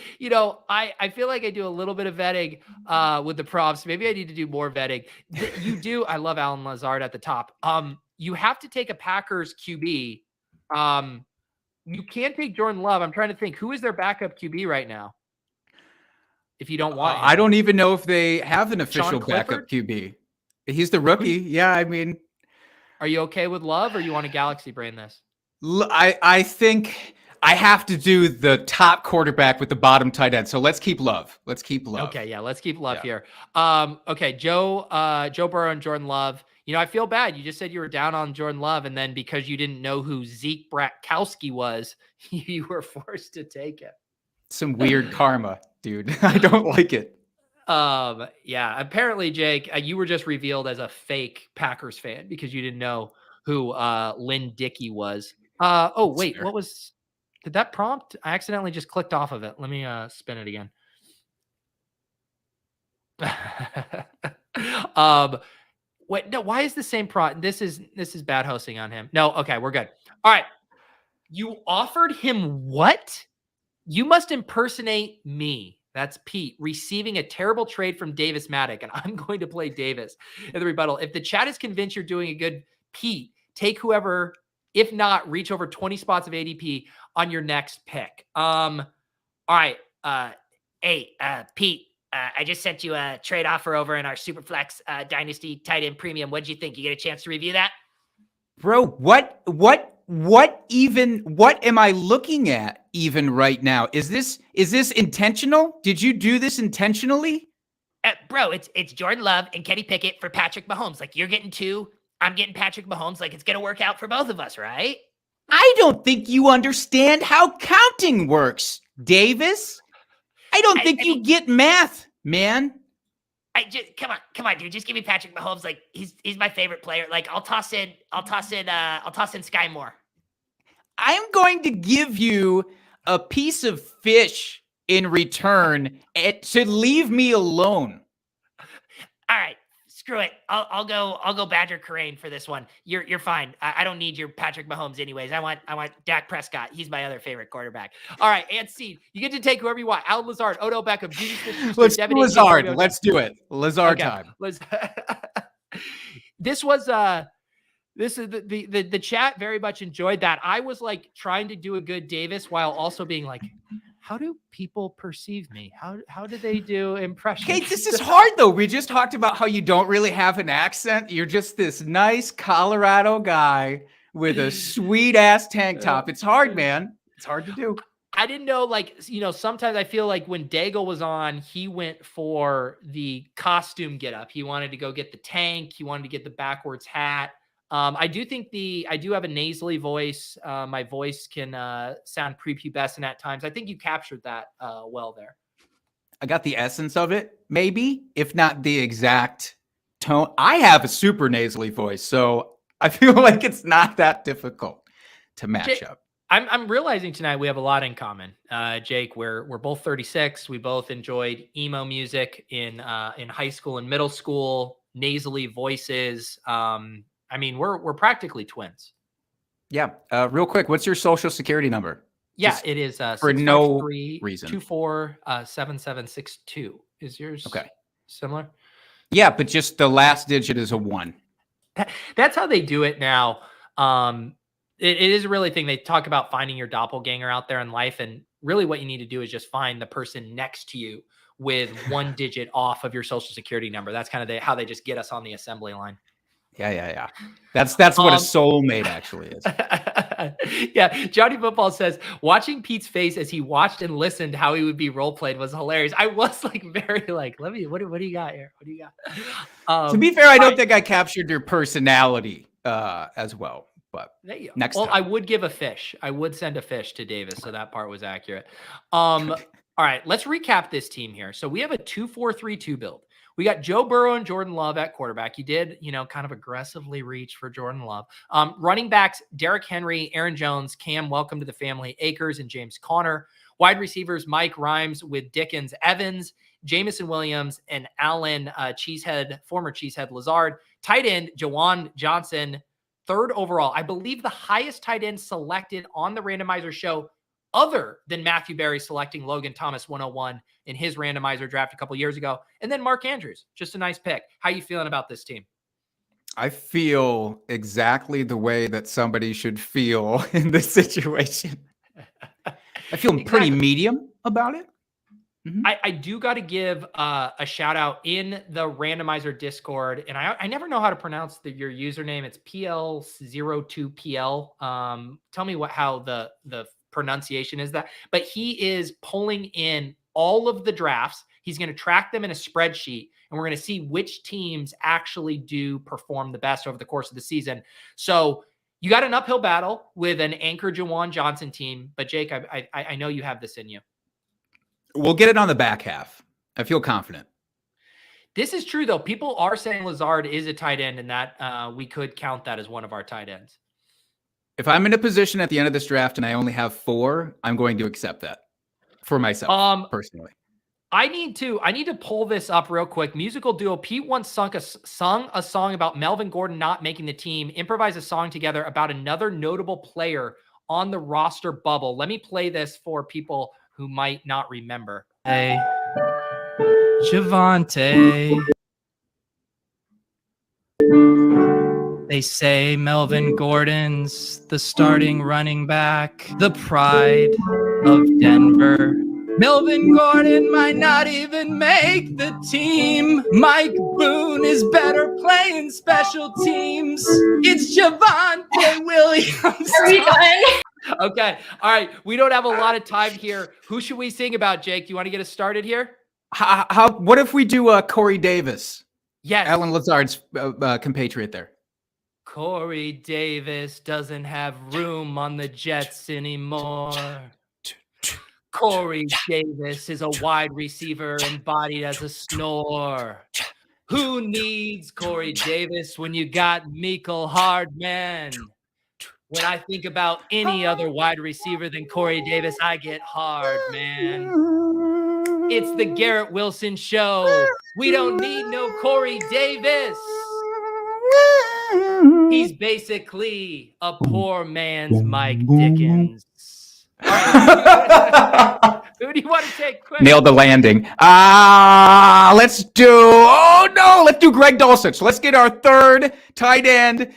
I feel like I do a little bit of vetting with the props. Maybe I need to do more vetting. You do. I love Alan Lazard at the top. You have to take a Packers QB. You can't take Jordan Love. I'm trying to think, who is their backup QB right now? If you don't want him. I don't even know if they have an official backup QB. He's the rookie. Yeah, I mean. Are you okay with Love, or you want to galaxy brain this? I think I have to do the top quarterback with the bottom tight end. So let's keep Love. Okay, yeah, let's keep Love here. Okay, Joe Burrow and Jordan Love. I feel bad. You just said you were down on Jordan Love, and then because you didn't know who Zeke Bratkowski was, you were forced to take it. Some weird karma, dude. I don't like it. Yeah. Apparently, Jake, you were just revealed as a fake Packers fan because you didn't know who Lynn Dickey was. Oh, wait, Fair. did that prompt? I accidentally just clicked off of it. Let me spin it again. Wait, no, why is the same prompt? This is bad hosting on him. No, okay, we're good. All right. You offered him what? You must impersonate me. That's Pete receiving a terrible trade from Davis Maddock, and I'm going to play Davis in the rebuttal. If the chat is convinced you're doing a good Pete, take whoever. If not, reach over 20 spots of ADP on your next pick. All right. Hey, Pete, I just sent you a trade offer over in our Superflex Dynasty tight end premium. What'd you think? You get a chance to review that? Bro, what am I looking at even right now? Is this intentional? Did you do this intentionally? Bro, it's Jordan Love and Kenny Pickett for Patrick Mahomes. Like, you're getting 2, I'm getting Patrick Mahomes. Like, it's going to work out for both of us, right? I don't think you understand how counting works, Davis. I don't think you get math, man. Come on, dude. Just give me Patrick Mahomes. Like, he's my favorite player. Like, I'll toss in Sky Moore. I'm going to give you a piece of fish in return to leave me alone. All right, screw it. I'll go Badger Crane for this one. You're fine. I don't need your Patrick Mahomes anyways. I want Dak Prescott. He's my other favorite quarterback. All right, and Seed. You get to take whoever you want. Alan Lazard, Odell Beckham, Juju Smith-Schuster, Let's Devin do Achane, Lazard. Mario Let's do it. Lazard Okay, time. This was this is the chat very much enjoyed that. I was like trying to do a good Davis while also being like, how do people perceive me? How do they do impressions? Okay, this is hard though. We just talked about how you don't really have an accent. You're just this nice Colorado guy with a sweet ass tank top. It's hard, man. It's hard to do. I didn't know, like, sometimes I feel like when Daigle was on, he went for the costume get up. He wanted to go get the tank. He wanted to get the backwards hat. I do have a nasally voice. My voice can sound prepubescent at times. I think you captured that well there. I got the essence of it, maybe, if not the exact tone. I have a super nasally voice, so I feel like it's not that difficult to match up. I'm realizing tonight we have a lot in common. Jake, we're both 36. We both enjoyed emo music in high school and middle school, nasally voices. I mean, we're practically twins. Yeah. Real quick, what's your social security number? Yeah, Just it is for no reason. 247762. Is yours similar? Yeah, but just the last digit is a 1. That's how they do it now. It is a really thing. They talk about finding your doppelganger out there in life, and really what you need to do is just find the person next to you with 1 digit off of your social security number. That's kind of how they just get us on the assembly line. Yeah. That's what a soulmate actually is. Yeah. Johnny Football says, watching Pete's face as he watched and listened how he would be role played was hilarious. I was like very like, what do you got here? What do you got? To be fair, I don't think I captured your personality as well. But next time. I would give a fish. I would send a fish to Davis, so that part was accurate. All right, let's recap this team here. So we have a 2-4-3-2 build. We got Joe Burrow and Jordan Love at quarterback. You did, kind of aggressively reach for Jordan Love. Running backs, Derrick Henry, Aaron Jones, Cam, welcome to the family, Akers, and James Conner. Wide receivers, Mike Rhymes with Dickens, Evans, Jamison Williams, and Allen Cheesehead, former Cheesehead Lazard. Tight end, Jawan Johnson, 3rd overall. I believe the highest tight end selected on the randomizer show, other than Matthew Berry selecting Logan Thomas 101 in his randomizer draft a couple years ago. And then Mark Andrews, just a nice pick. How you feeling about this team? I feel exactly the way that somebody should feel in this situation. I feel pretty medium about it. Mm-hmm. I do got to give a shout out in the randomizer Discord, and I never know how to pronounce your username. It's PL02PL. Tell me how the pronunciation is that, but he is pulling in all of the drafts. He's going to track them in a spreadsheet, and we're going to see which teams actually do perform the best over the course of the season. So you got an uphill battle with an Anchor Jawan Johnson team, but Jake, I know you have this in you. We'll get it on the back half. I feel confident. This is true, though. People are saying Lazard is a tight end, and that we could count that as one of our tight ends. If I'm in a position at the end of this draft and I only have 4, I'm going to accept that for myself personally. I need to pull this up real quick. Musical duo Pete once sung a song about Melvin Gordon not making the team, improvise a song together about another notable player on the roster bubble. Let me play this for people who might not remember. Hey, Javante. They say Melvin Gordon's the starting running back, the pride of Denver. Melvin Gordon might not even make the team. Mike Boone is better playing special teams. It's Javante Williams. Are we done? Okay. All right. We don't have a lot of time here. Who should we sing about, Jake? Do you want to get us started here? What if we do Corey Davis? Yes. Alan Lazard's compatriot there. Corey Davis doesn't have room on the Jets anymore. Corey Davis is a wide receiver embodied as a snore. Who needs Corey Davis when you got Michael Hardman? When I think about any other wide receiver than Corey Davis, I get hard, man. It's the Garrett Wilson show. We don't need no Corey Davis. He's basically a poor man's Mike Dickens. All right. Who do you want to take quick? Nailed the landing. Let's do Greg Dulcich. Let's get our third tight end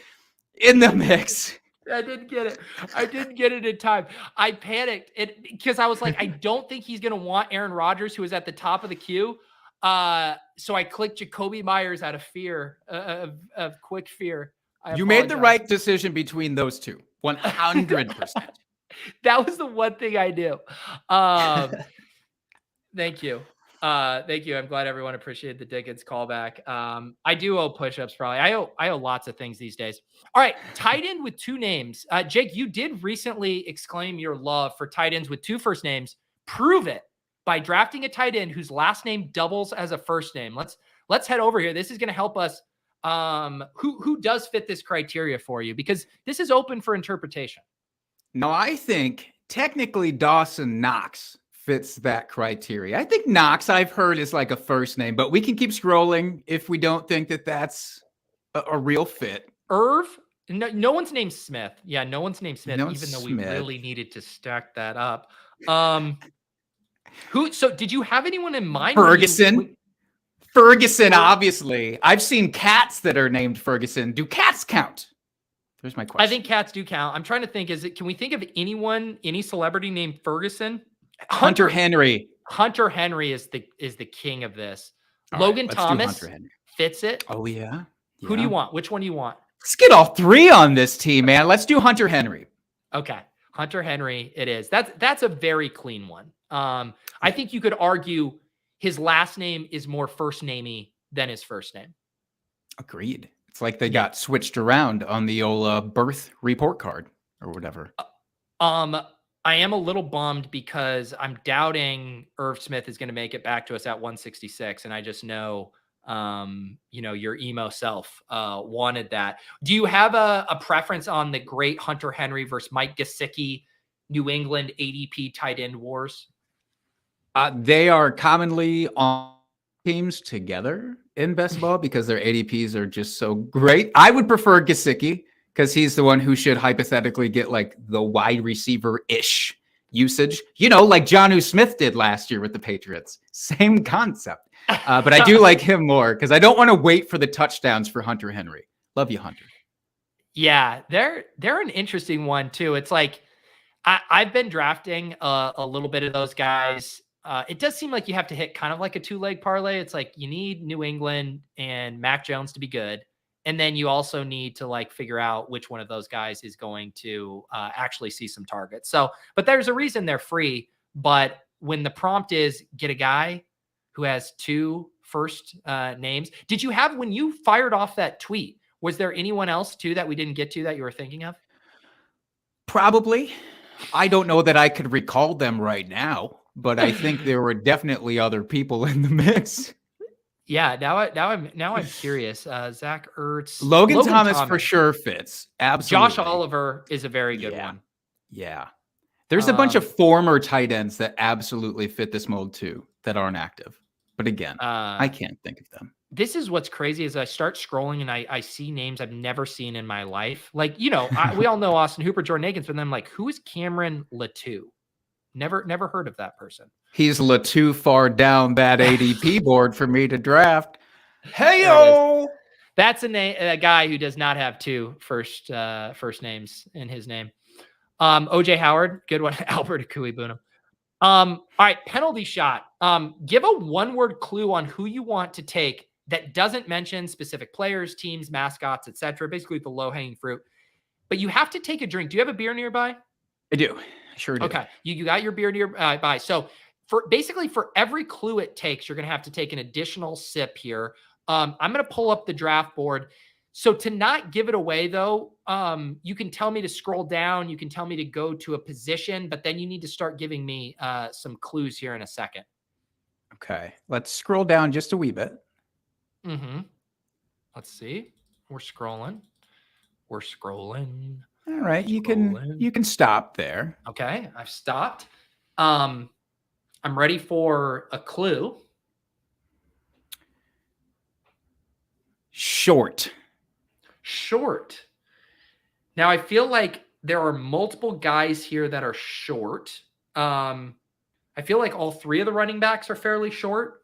in the mix. I didn't get it. I didn't get it in time. I panicked because I was like, I don't think he's going to want Aaron Rodgers, who was at the top of the queue. So I clicked Jacoby Myers out of fear, of quick fear. You made the right decision between those two. 100%. That was the one thing I knew. Thank you. Thank you. I'm glad everyone appreciated the Dickens callback. I do owe push-ups probably. I owe lots of things these days. All right. Tight end with 2 names. Jake, you did recently exclaim your love for tight ends with 2 first names. Prove it by drafting a tight end whose last name doubles as a first name. Let's head over here. This is going to help us. Who does fit this criteria for you? Because this is open for interpretation. No, I think technically Dawson Knox fits that criteria. I think Knox, I've heard, is like a first name, but we can keep scrolling if we don't think that that's a real fit. Irv? No one's named Smith. Yeah, no one's named Smith, No even though Smith. we really needed to stack that up. So did you have anyone in mind? Ferguson? Ferguson, obviously. I've seen cats that are named Ferguson. Do cats count? There's my question. I think cats do count. I'm trying to think. Can we think of any celebrity named Ferguson? Hunter Henry. Hunter Henry is the king of this. All Logan right, let's do Thomas Hunter Henry. fits it. Oh, yeah. Who do you want? Which one do you want? Let's get all 3 on this team, man. Let's do Hunter Henry. Okay. Hunter Henry it is. That's a very clean one. I think you could argue his last name is more first namey than his first name. Agreed. It's like they got switched around on the old birth report card or whatever. I am a little bummed because I'm doubting Irv Smith is going to make it back to us at 166. And I just know, your emo self wanted that. Do you have a preference on the great Hunter Henry versus Mike Gesicki, New England ADP tight end wars? They are commonly on teams together in best ball because their ADPs are just so great. I would prefer Gesicki because he's the one who should hypothetically get like the wide receiver-ish usage, like Jonnu Smith did last year with the Patriots. Same concept. But I do like him more because I don't want to wait for the touchdowns for Hunter Henry. Love you, Hunter. Yeah, they're an interesting one too. It's like I've been drafting a little bit of those guys. It does seem like you have to hit kind of like a 2-leg parlay. It's like you need New England and Mac Jones to be good. And then you also need to like figure out which one of those guys is going to actually see some targets. So, but there's a reason they're free. But when the prompt is get a guy who has 2 first names. Did you have, when you fired off that tweet, was there anyone else too that we didn't get to that you were thinking of? Probably. I don't know that I could recall them right now, but I think there were definitely other people in the mix. Yeah, now I'm curious. Zach Ertz, Logan Thomas for sure fits. Absolutely. Josh Oliver is a very good one. Yeah. There's a bunch of former tight ends that absolutely fit this mold too that aren't active. But again, I can't think of them. This is what's crazy is I start scrolling and I see names I've never seen in my life. Like, we all know Austin Hooper, Jordan Akins, but then I'm like, who is Cameron Latou? Never heard of that person. He's too far down that ADP board for me to draft. Hey-o! That's a guy who does not have 2 first names in his name. OJ Howard, good one. Albert Akui-Bunam. All right, penalty shot. Give a 1-word clue on who you want to take that doesn't mention specific players, teams, mascots, etc. Basically the low-hanging fruit. But you have to take a drink. Do you have a beer nearby? I do. Sure do. Okay. You got your beer nearby. So for every clue it takes, you're going to have to take an additional sip here. I'm going to pull up the draft board. So to not give it away, though, you can tell me to scroll down. You can tell me to go to a position, but then you need to start giving me some clues here in a second. Okay. Let's scroll down just a wee bit. Mm-hmm. Let's see. We're scrolling. All right. You can stop there. Okay. I've stopped. I'm ready for a clue. Short. Now, I feel like there are multiple guys here that are short. I feel like all 3 of the running backs are fairly short.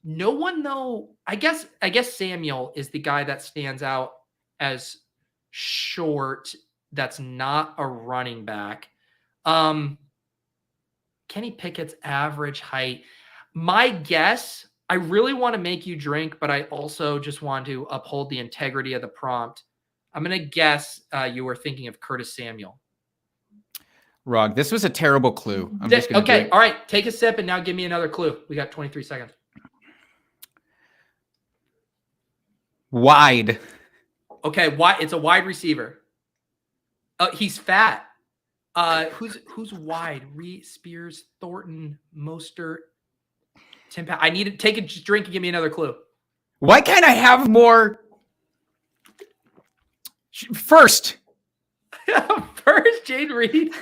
No one, though. I guess Samuel is the guy that stands out as short. That's not a running back. Kenny Pickett's average height. My guess, I really want to make you drink, but I also just want to uphold the integrity of the prompt. I'm going to guess you were thinking of Curtis Samuel. Wrong. This was a terrible clue. Okay. All right. Take a sip and now give me another clue. We got 23 seconds. Wide. Okay. It's a wide receiver. He's fat. Who's wide? Spears, Thornton, Mostert, Tim. I need to take a drink and give me another clue. Why can't I have more? First, Jade Reed.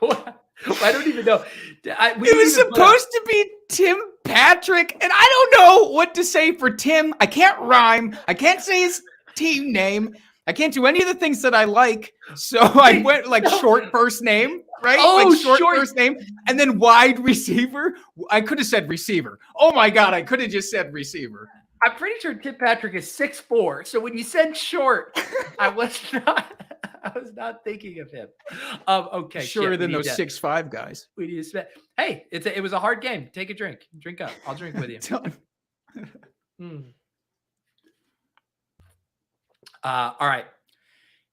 I don't even know. It was supposed to be Tim Patrick, and I don't know what to say for Tim. I can't rhyme. I can't say his team name. I can't do any of the things that I like. So I went short first name, right? Oh, short first name, and then wide receiver. I could have said receiver. Oh my God, I could have just said receiver. I'm pretty sure Tim Patrick is 6'4". So when you said short, I was not thinking of him. Okay. Shorter than those 6'5" guys. We need to spend. Hey, it was a hard game. Take a drink. Drink up. I'll drink with you. All right.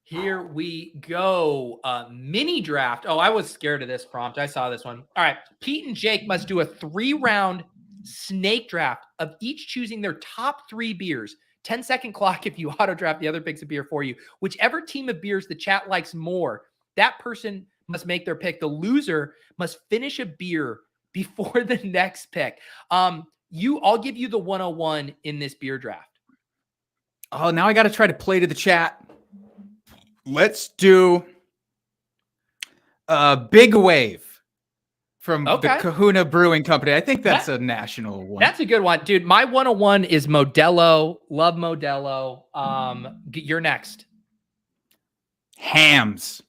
Here we go. Mini draft. Oh, I was scared of this prompt. I saw this one. All right. Pete and Jake must do a 3-round snake draft of each choosing their top 3 beers. 10-second clock if you auto draft, the other picks a beer for you. Whichever team of beers the chat likes more, that person must make their pick. The loser must finish a beer before the next pick. I'll give you the 101 in this beer draft. Oh, now I got to try to play to the chat. Let's do a Big Wave from the Kahuna Brewing Company. I think that's a national one. That's a good one, dude. My 101 is Modelo. Love Modelo. You're next. Hams.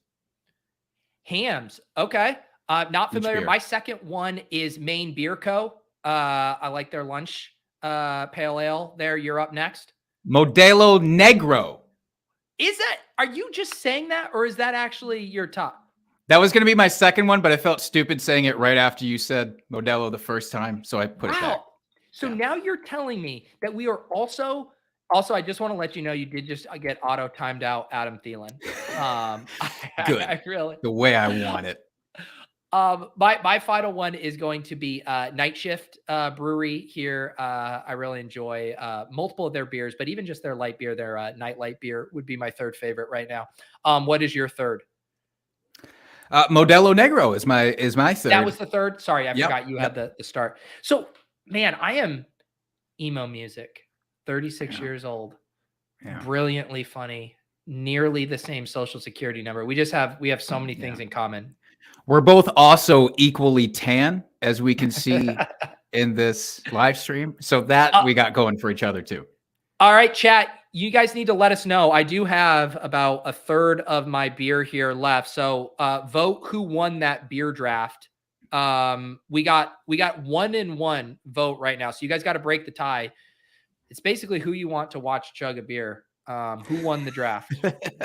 Okay. Not familiar. My second one is Maine Beer Co. I like their lunch pale ale there. You're up next. Modelo Negro. Are you just saying that, or is that actually your top? That was going to be my second one, but I felt stupid saying it right after you said Modelo the first time, so I put it back. So now you're telling me that we are also, I just want to let you know you did just get auto timed out Adam Thielen. Good. I really, the way I want it. My final one is going to be Night Shift Brewery here. I really enjoy multiple of their beers, but even just their light beer, their night light beer would be my third favorite right now. What is your third? Modelo Negro is my third. That was the third. Sorry, I forgot you had the start. So, man, I am emo music, 36 years old, brilliantly funny, nearly the same social security number. We have so many things in common. We're both also equally tan, as we can see in this live stream. So that we got going for each other too. All right, chat. You guys need to let us know. I do have about a third of my beer here left. So vote who won that beer draft. We got 1-1 vote right now. So you guys got to break the tie. It's basically who you want to watch chug a beer. Who won the draft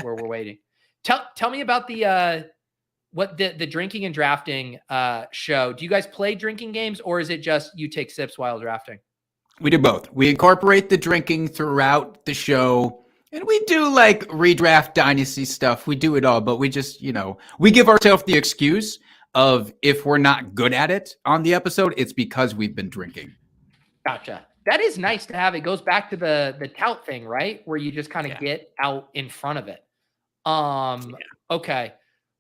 where we're waiting. Tell me about the drinking and drafting show. Do you guys play drinking games, or is it just you take sips while drafting? We do both. We incorporate the drinking throughout the show, and we do like redraft dynasty stuff. We do it all, but we just, we give ourselves the excuse of if we're not good at it on the episode, it's because we've been drinking. Gotcha. That is nice to have. It goes back to the tout thing, right? Where you just kind of get out in front of it. Okay.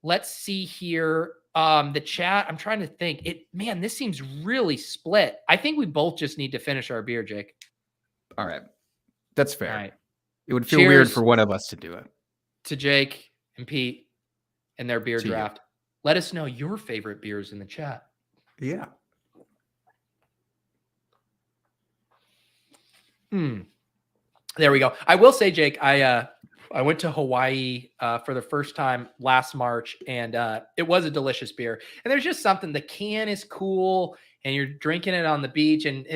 Let's see here. The chat, I'm trying to think. This seems really split. I think we both just need to finish our beer, Jake. All right. That's fair. All right. It would feel weird for one of us to do it. To Jake and Pete and their beer draft. Let us know your favorite beers in the chat. Yeah. There we go. I will say, Jake, I went to Hawaii for the first time last March, and it was a delicious beer. And there's just something, the can is cool, and you're drinking it on the beach, and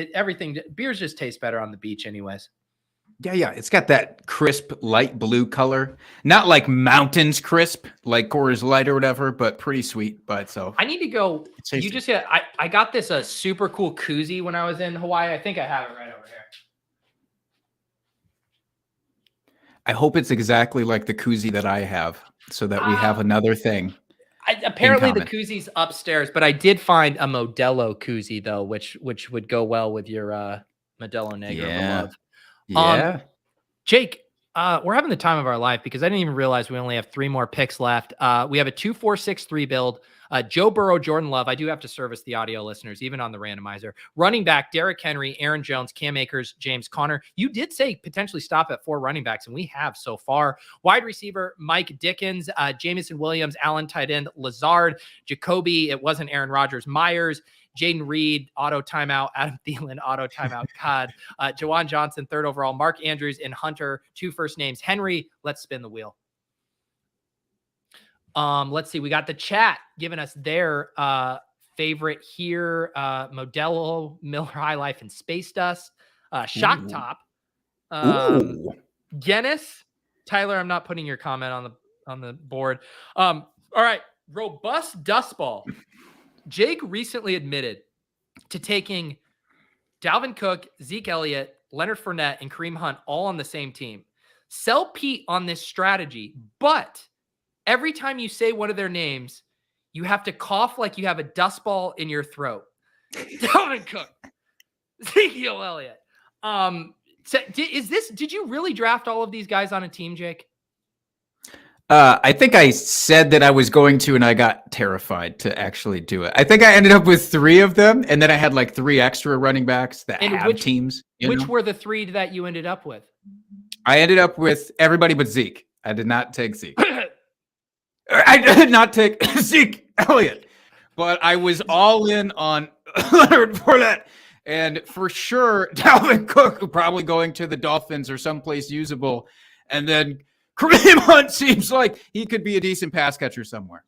beers just taste better on the beach anyways. Yeah. It's got that crisp light blue color. Not like mountains crisp, like Coors Light or whatever, but pretty sweet by itself. I need to go. I got this super cool koozie when I was in Hawaii. I think I have it right over here. I hope it's exactly like the koozie that I have, so that we have another thing. Apparently the koozie's upstairs, but I did find a Modelo koozie though, which would go well with your Modelo Negro. Yeah. Jake, we're having the time of our life because I didn't even realize we only have 3 more picks left. We have a 2-4-6-3 build. Joe Burrow, Jordan Love. I do have to service the audio listeners, even on the randomizer. Running back, Derrick Henry, Aaron Jones, Cam Akers, James Conner. You did say potentially stop at 4 running backs, and we have so far. Wide receiver, Mike Dickens, Jamison Williams, Allen tight end, Lazard, Jacoby. It wasn't Aaron Rodgers, Myers, Jaden Reed, auto timeout, Adam Thielen, auto timeout, God, Jawan Johnson, 3rd overall, Mark Andrews, and Hunter, 2 first names. Henry, let's spin the wheel. Let's see. We got the chat giving us their favorite here. Modelo, Miller High Life, and Space Dust. Shock Top. Guinness. Tyler, I'm not putting your comment on the board. All right. Robust Dust Ball. Jake recently admitted to taking Dalvin Cook, Zeke Elliott, Leonard Fournette, and Kareem Hunt all on the same team. Sell Pete on this strategy, but every time you say one of their names, you have to cough like you have a dust ball in your throat. Dalvin Cook, Ezekiel Elliott. Did you really draft all of these guys on a team, Jake? I think I said that I was going to, and I got terrified to actually do it. I think I ended up with 3 of them, and then I had like 3 extra running backs that have teams. Which were the 3 that you ended up with? I ended up with everybody but Zeke. I did not take Zeke. I did not take Zeke Elliott, but I was all in on Leonard Fournette, and for sure Dalvin Cook probably going to the Dolphins or someplace usable, and then Kareem Hunt seems like he could be a decent pass catcher somewhere.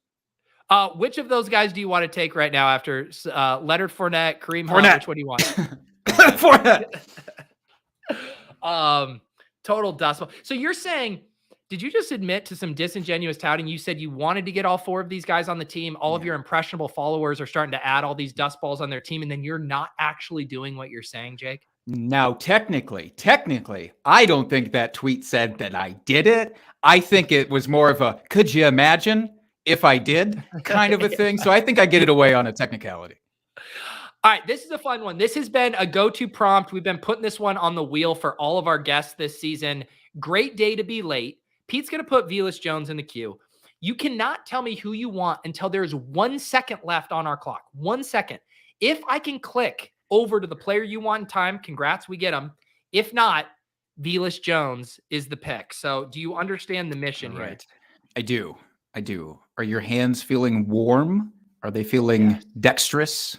Which of those guys do you want to take right now after Leonard Fournette, Kareem Hunt? Which one do you want? Fournette. Total dust ball. So you're saying, did you just admit to some disingenuous touting? You said you wanted to get all 4 of these guys on the team. All of your impressionable followers are starting to add all these dust balls on their team, and then you're not actually doing what you're saying, Jake? Now, technically, I don't think that tweet said that I did it. I think it was more of a, could you imagine if I did kind of a thing. So I think I get it away on a technicality. All right, this is a fun one. This has been a go-to prompt. We've been putting this one on the wheel for all of our guests this season. Great day to be late. Pete's going to put Velus Jones in the queue. You cannot tell me who you want until there's 1 second left on our clock. 1 second. If I can click over to the player you want in time, congrats, we get him. If not, Velus Jones is the pick. So do you understand the mission here? Right. I do. Are your hands feeling warm? Are they feeling dexterous?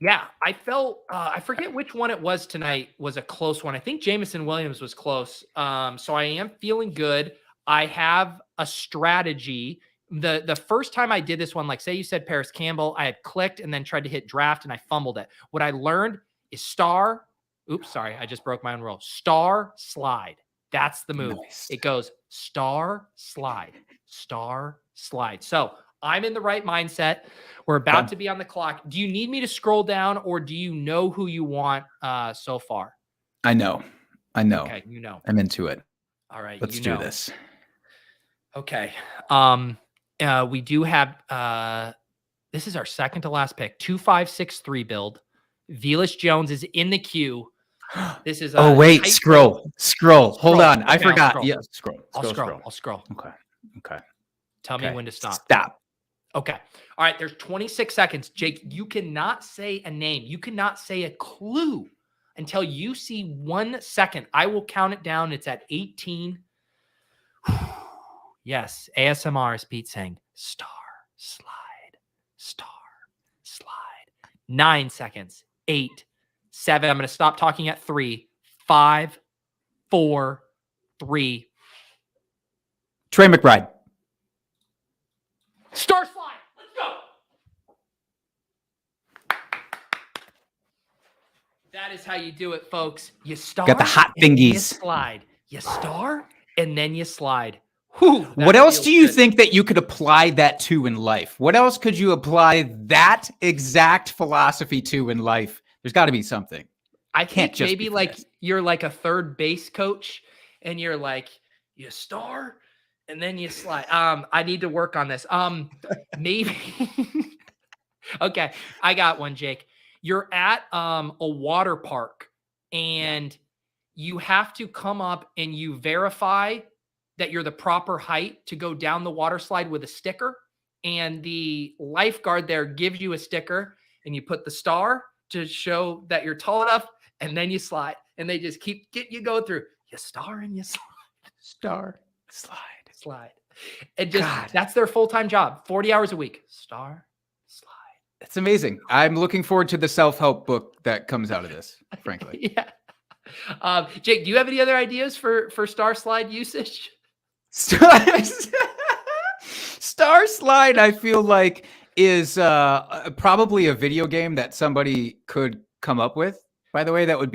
Yeah, I felt, I forget which one it was tonight was a close one. I think Jameson Williams was close. So I am feeling good. I have a strategy. The first time I did this one, like say you said Paris Campbell, I had clicked and then tried to hit draft and I fumbled it. What I learned is star. Oops, sorry, I just broke my own rule. Star slide. That's the move. Nice. It goes star slide, star slide. So I'm in the right mindset. We're about to be on the clock. Do you need me to scroll down or do you know who you want so far? I know. Okay, you know. I'm into it. All right. Let's do this. Okay. We do have this is our second to last pick. 2563 build. Velus Jones is in the queue. This is oh wait, tight scroll. Hold on. Okay, I forgot. I'll Yeah, scroll. I'll scroll. Okay. Tell me when to stop. Stop. Okay. All right. There's 26 seconds. Jake, you cannot say a name. You cannot say a clue until you see 1 second. I will count it down. It's at 18. Yes. ASMR is Pete saying star, slide, star, slide. 9 seconds. 8, 7. I'm going to stop talking at 3, 5, 4, 3. Trey McBride. Star slide. Let's go. That is how you do it, folks. You star. Got the hot and then you fingies. slide. You star and then you slide. Whew, What else do you good. think that you could apply that to in life? What else could you apply that exact philosophy to in life? There's got to be something. I Can't think just maybe be like fast. you're like a third base coach and you're like, you star and then you slide. I need to work on this. Maybe. Okay. I got one, Jake. You're at a water park and you have to come up and you verify that you're the proper height to go down the water slide with a sticker. And the lifeguard there gives you a sticker and you put the star to show that you're tall enough, and then you slide, and they just keep getting you go through. You star and you slide, Star, slide, and just that's their full-time job, 40 hours a week. Star, slide. It's amazing. I'm looking forward to the self-help book that comes out of this, frankly. Yeah. Jake, do you have any other ideas for star slide usage? Star Slide, I feel like, is probably a video game that somebody could come up with. By the way, it would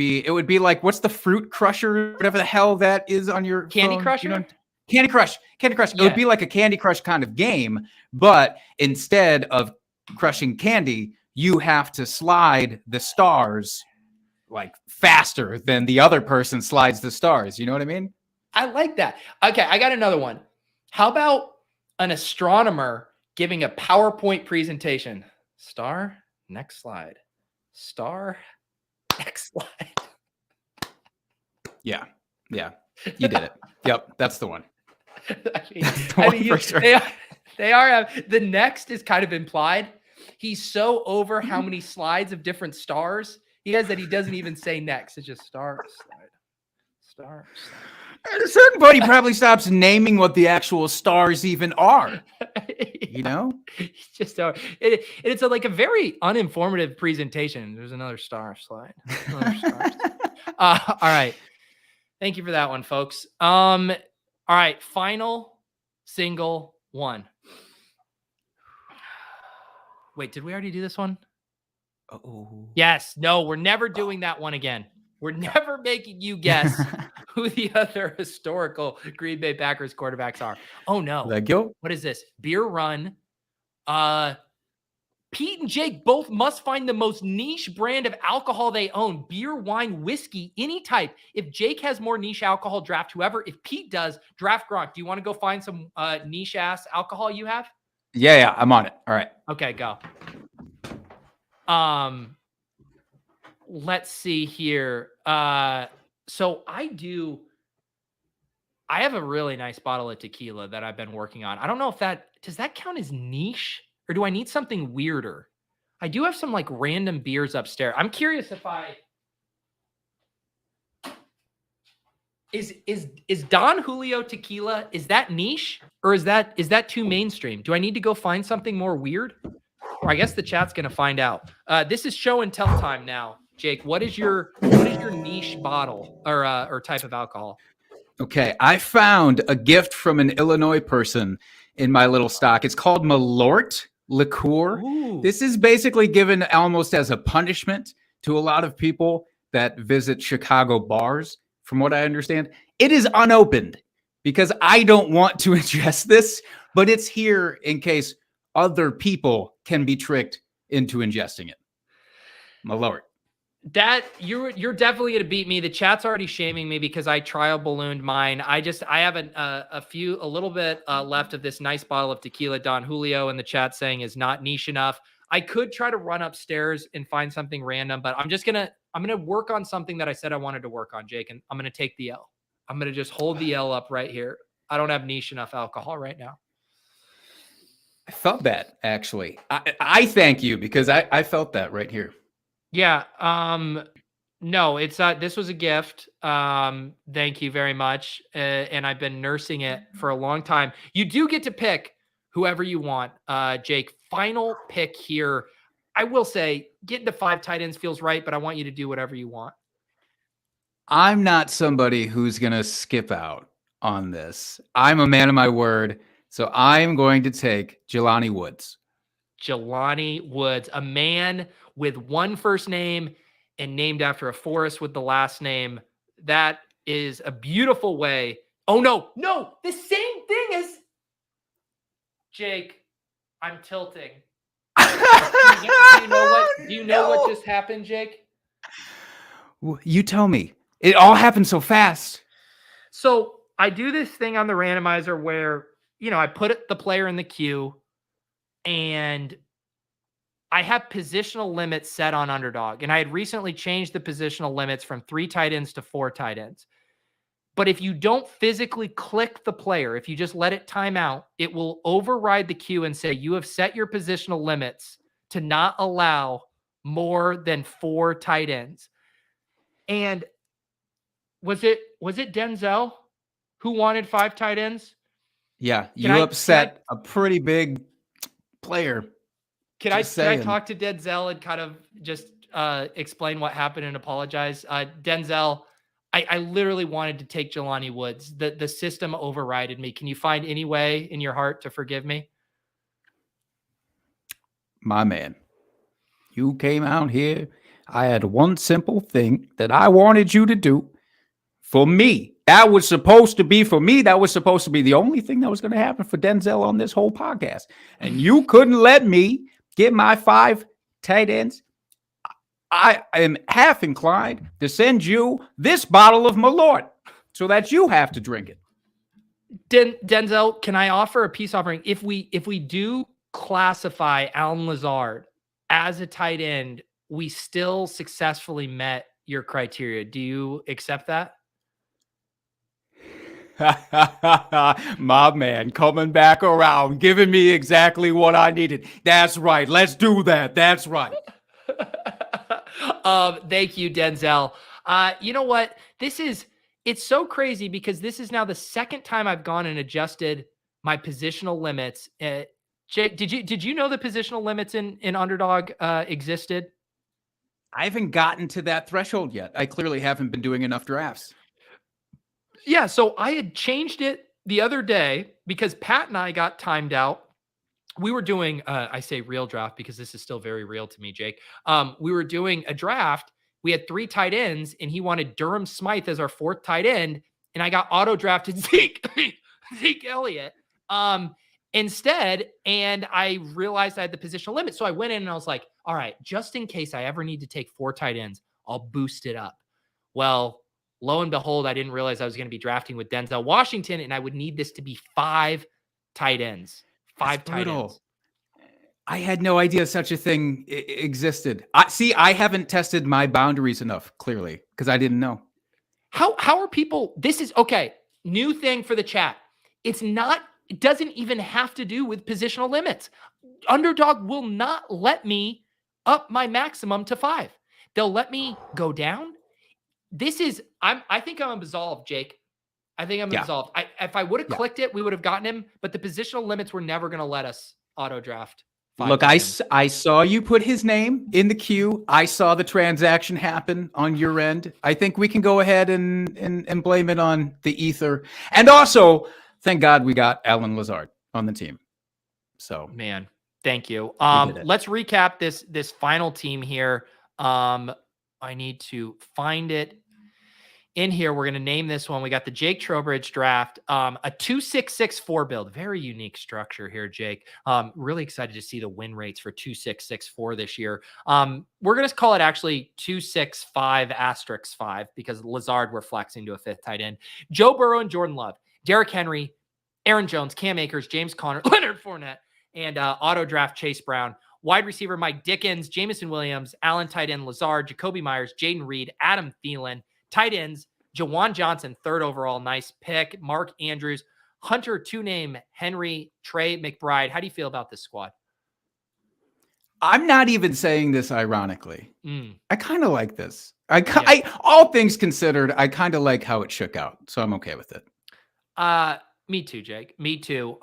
be like, what's the fruit crusher, whatever the hell that is on your Candy phone? Crusher? You know? Candy Crush. It would be like a Candy Crush kind of game, but instead of crushing candy, you have to slide the stars like faster than the other person slides the stars. You know what I mean? I like that. Okay, I got another one. How about an astronomer giving a PowerPoint presentation? Star, next slide. Star, next slide. Yeah. You did it. Yep, that's the one. I mean, for sure. they are. The next is kind of implied. He's so over how many slides of different stars he has that he doesn't even say next. It's just star, slide, star, slide. At a certain point, he probably stops naming what the actual stars even are. You know? It's just it's like a very uninformative presentation. There's another star slide. Another star slide. All right. Thank you for that one, folks. All right. Final single one. Wait, did we already do this one? Oh. Yes. No, we're never doing that one again. We're never making you guess who the other historical Green Bay Packers quarterbacks are. Oh no. What is this? Beer Run. Pete and Jake both must find the most niche brand of alcohol they own. Beer, wine, whiskey, any type. If Jake has more niche alcohol, draft whoever. If Pete does, draft Gronk. Do you want to go find some niche ass alcohol you have? Yeah, I'm on it. All right. Okay, go. Let's see here. So I have a really nice bottle of tequila that I've been working on. I don't know if does that count as niche, or do I need something weirder? I do have some like random beers upstairs. I'm curious if is Don Julio tequila, is that niche, or is that too mainstream? Do I need to go find something more weird? Or I guess the chat's going to find out. This is show and tell time now. Jake, what is your niche bottle or type of alcohol? Okay, I found a gift from an Illinois person in my little stock. It's called Malort liqueur. Ooh. This is basically given almost as a punishment to a lot of people that visit Chicago bars, from what I understand. It is unopened because I don't want to ingest this, but it's here in case other people can be tricked into ingesting it. Malort. That you're definitely gonna beat me. The chat's already shaming me because I trial ballooned mine. I have a little bit left of this nice bottle of tequila Don Julio, and the chat saying is not niche enough. I could try to run upstairs and find something random, but I'm gonna work on something that I said I wanted to work on, Jake, and I'm gonna take the L. I'm gonna just hold the L up right here. I don't have niche enough alcohol right now. I felt that actually. I thank you because I felt that right here. Yeah. No, it's this was a gift. Thank you very much. And I've been nursing it for a long time. You do get to pick whoever you want. Jake, final pick here. I will say getting to 5 tight ends feels right, but I want you to do whatever you want. I'm not somebody who's going to skip out on this. I'm a man of my word. So I'm going to take Jelani Woods. Jelani Woods, a man with one first name and named after a forest with the last name. That is a beautiful way. Oh, no, the same thing as Jake. I'm tilting. Do you know what just happened, Jake? You tell me. It all happened so fast. So I do this thing on the randomizer where, I put the player in the queue and I have positional limits set on Underdog. And I had recently changed the positional limits from 3 tight ends to 4 tight ends. But if you don't physically click the player, if you just let it time out, it will override the queue and say you have set your positional limits to not allow more than 4 tight ends. And was it Denzel who wanted 5 tight ends? Yeah, you upset a pretty big player. Can I talk to Denzel and kind of just explain what happened and apologize? Denzel, I literally wanted to take Jelani Woods. The system overrided me. Can you find any way in your heart to forgive me? My man, you came out here. I had one simple thing that I wanted you to do for me. That was supposed to be for me. That was supposed to be the only thing that was going to happen for Denzel on this whole podcast. And you couldn't let me get my 5 tight ends. I am half inclined to send you this bottle of Malort so that you have to drink it. Denzel, can I offer a peace offering? If we do classify Allen Lazard as a tight end, we still successfully met your criteria. Do you accept that? My man coming back around, giving me exactly what I needed. That's right. Let's do that. That's right. Thank you, Denzel. You know what? It's so crazy because this is now the second time I've gone and adjusted my positional limits. Jake, did you know the positional limits in Underdog existed? I haven't gotten to that threshold yet. I clearly haven't been doing enough drafts. Yeah, so I had changed it the other day because Pat and I got timed out. We were doing, I say real draft because this is still very real to me, Jake. We were doing a draft. We had 3 tight ends, and he wanted Durham Smythe as our 4th tight end, and I got auto-drafted Zeke Elliott instead, and I realized I had the positional limit. So I went in and I was like, all right, just in case I ever need to take 4 tight ends, I'll boost it up. Well, lo and behold, I didn't realize I was going to be drafting with Denzel Washington, and I would need this to be 5 tight ends. 5 tight ends. I had no idea such a thing existed. I haven't tested my boundaries enough, clearly, because I didn't know. How are people? This is okay. New thing for the chat. It doesn't even have to do with positional limits. Underdog will not let me up my maximum to 5. They'll let me go down. I think I'm absolved, Jake. I think I'm absolved. If I would have clicked it, we would have gotten him, but the positional limits were never going to let us auto draft. Look, I saw you put his name in the queue. I saw the transaction happen on your end. I think we can go ahead and blame it on the ether. And also, thank God we got Alan Lazard on the team. So, man, thank you. Let's recap this final team here. I need to find it in here. We're going to name this one. We got the Jake Trowbridge draft, a 2664 build. Very unique structure here, Jake. Really excited to see the win rates for 2664 this year. We're going to call it actually 265*5 because Lazard we're flexing to a 5th tight end. Joe Burrow and Jordan Love, Derrick Henry, Aaron Jones, Cam Akers, James Conner, Leonard Fournette, and auto draft Chase Brown. Wide receiver Mike Dickens, Jameson Williams, Allen tight end Lazard, Jacoby Myers, Jaden Reed, Adam Thielen. Tight ends, Jawan Johnson, 3rd overall. Nice pick. Mark Andrews, Hunter, 2-name, Henry, Trey McBride. How do you feel about this squad? I'm not even saying this ironically. I kind of like this. All things considered, I kind of like how it shook out. So I'm okay with it. Me too, Jake. Me too.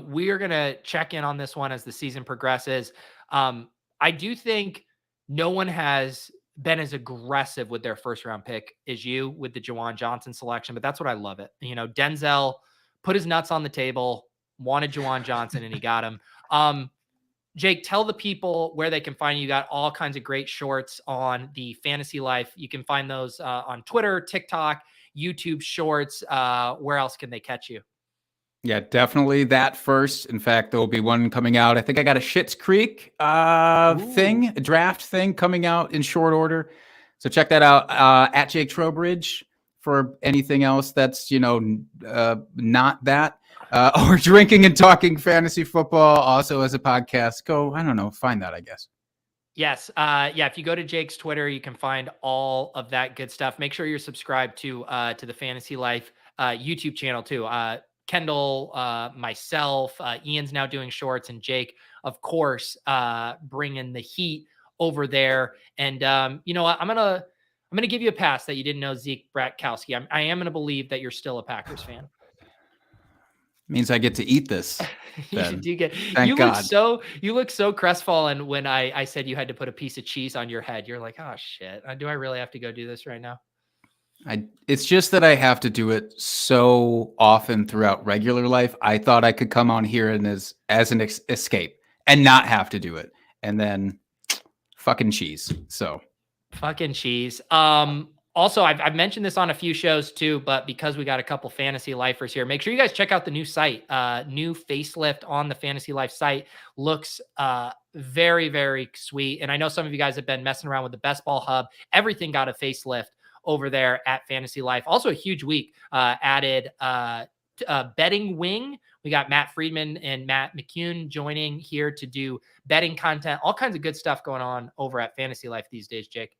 We are going to check in on this one as the season progresses. I do think no one has been as aggressive with their 1st round pick as you with the Jawan Johnson selection, but that's what I love it. You know, Denzel put his nuts on the table, wanted Jawan Johnson, and he got him. Jake, tell the people where they can find you. You got all kinds of great shorts on the Fantasy Life. You can find those on Twitter, TikTok, YouTube shorts. Where else can they catch you? Yeah, definitely that first. In fact, there will be one coming out. I think I got a Schitt's Creek a draft thing coming out in short order. So check that out at Jake Trowbridge for anything else that's, not that. Or drinking and talking fantasy football also as a podcast. Go, I don't know, find that, I guess. Yes. If you go to Jake's Twitter, you can find all of that good stuff. Make sure you're subscribed to the Fantasy Life YouTube channel too. Kendall, myself, Ian's now doing shorts, and Jake, of course, bringing the heat over there. And you know what? I'm gonna give you a pass that you didn't know Zeke Bratkowski. I am gonna believe that you're still a Packers fan. Means I get to eat this. You do get. Thank God. You look so crestfallen when I said you had to put a piece of cheese on your head. You're like, oh shit, do I really have to go do this right now? It's just that I have to do it so often throughout regular life. I thought I could come on here and as an escape and not have to do it. And then fucking cheese. So fucking cheese. Also, I've mentioned this on a few shows too, but because we got a couple fantasy lifers here, make sure you guys check out the new site. New facelift on the Fantasy Life site. Looks very, very sweet. And I know some of you guys have been messing around with the Best Ball Hub. Everything got a facelift over there at Fantasy Life. Also a huge week. Added betting wing. We got Matt Friedman and Matt McCune joining here to do betting content. All kinds of good stuff going on over at Fantasy Life these days, Jake.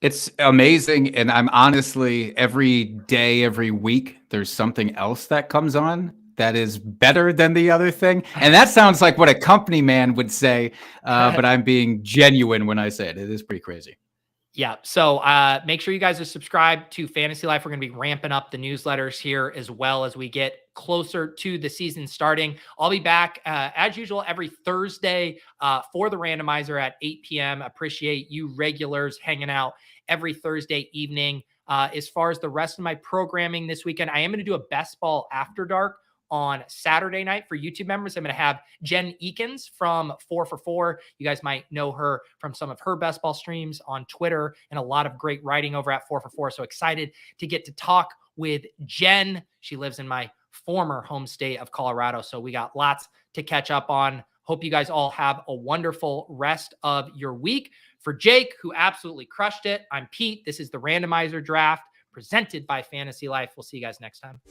It's amazing. And I'm honestly, every day, every week, there's something else that comes on that is better than the other thing. And that sounds like what a company man would say, but I'm being genuine when I say it. It is pretty crazy. Yeah. So make sure you guys are subscribed to Fantasy Life. We're going to be ramping up the newsletters here as well as we get closer to the season starting. I'll be back as usual every Thursday for the randomizer at 8 p.m. Appreciate you regulars hanging out every Thursday evening. As far as the rest of my programming this weekend, I am going to do a Best Ball After Dark on Saturday night for YouTube members. I'm going to have Jen Eakins from 4 for 4. You guys might know her from some of her best ball streams on Twitter and a lot of great writing over at 4 for 4. So excited to get to talk with Jen. She lives in my former home state of Colorado. So we got lots to catch up on. Hope you guys all have a wonderful rest of your week. For Jake, who absolutely crushed it, I'm Pete. This is the Randomizer Draft presented by Fantasy Life. We'll see you guys next time.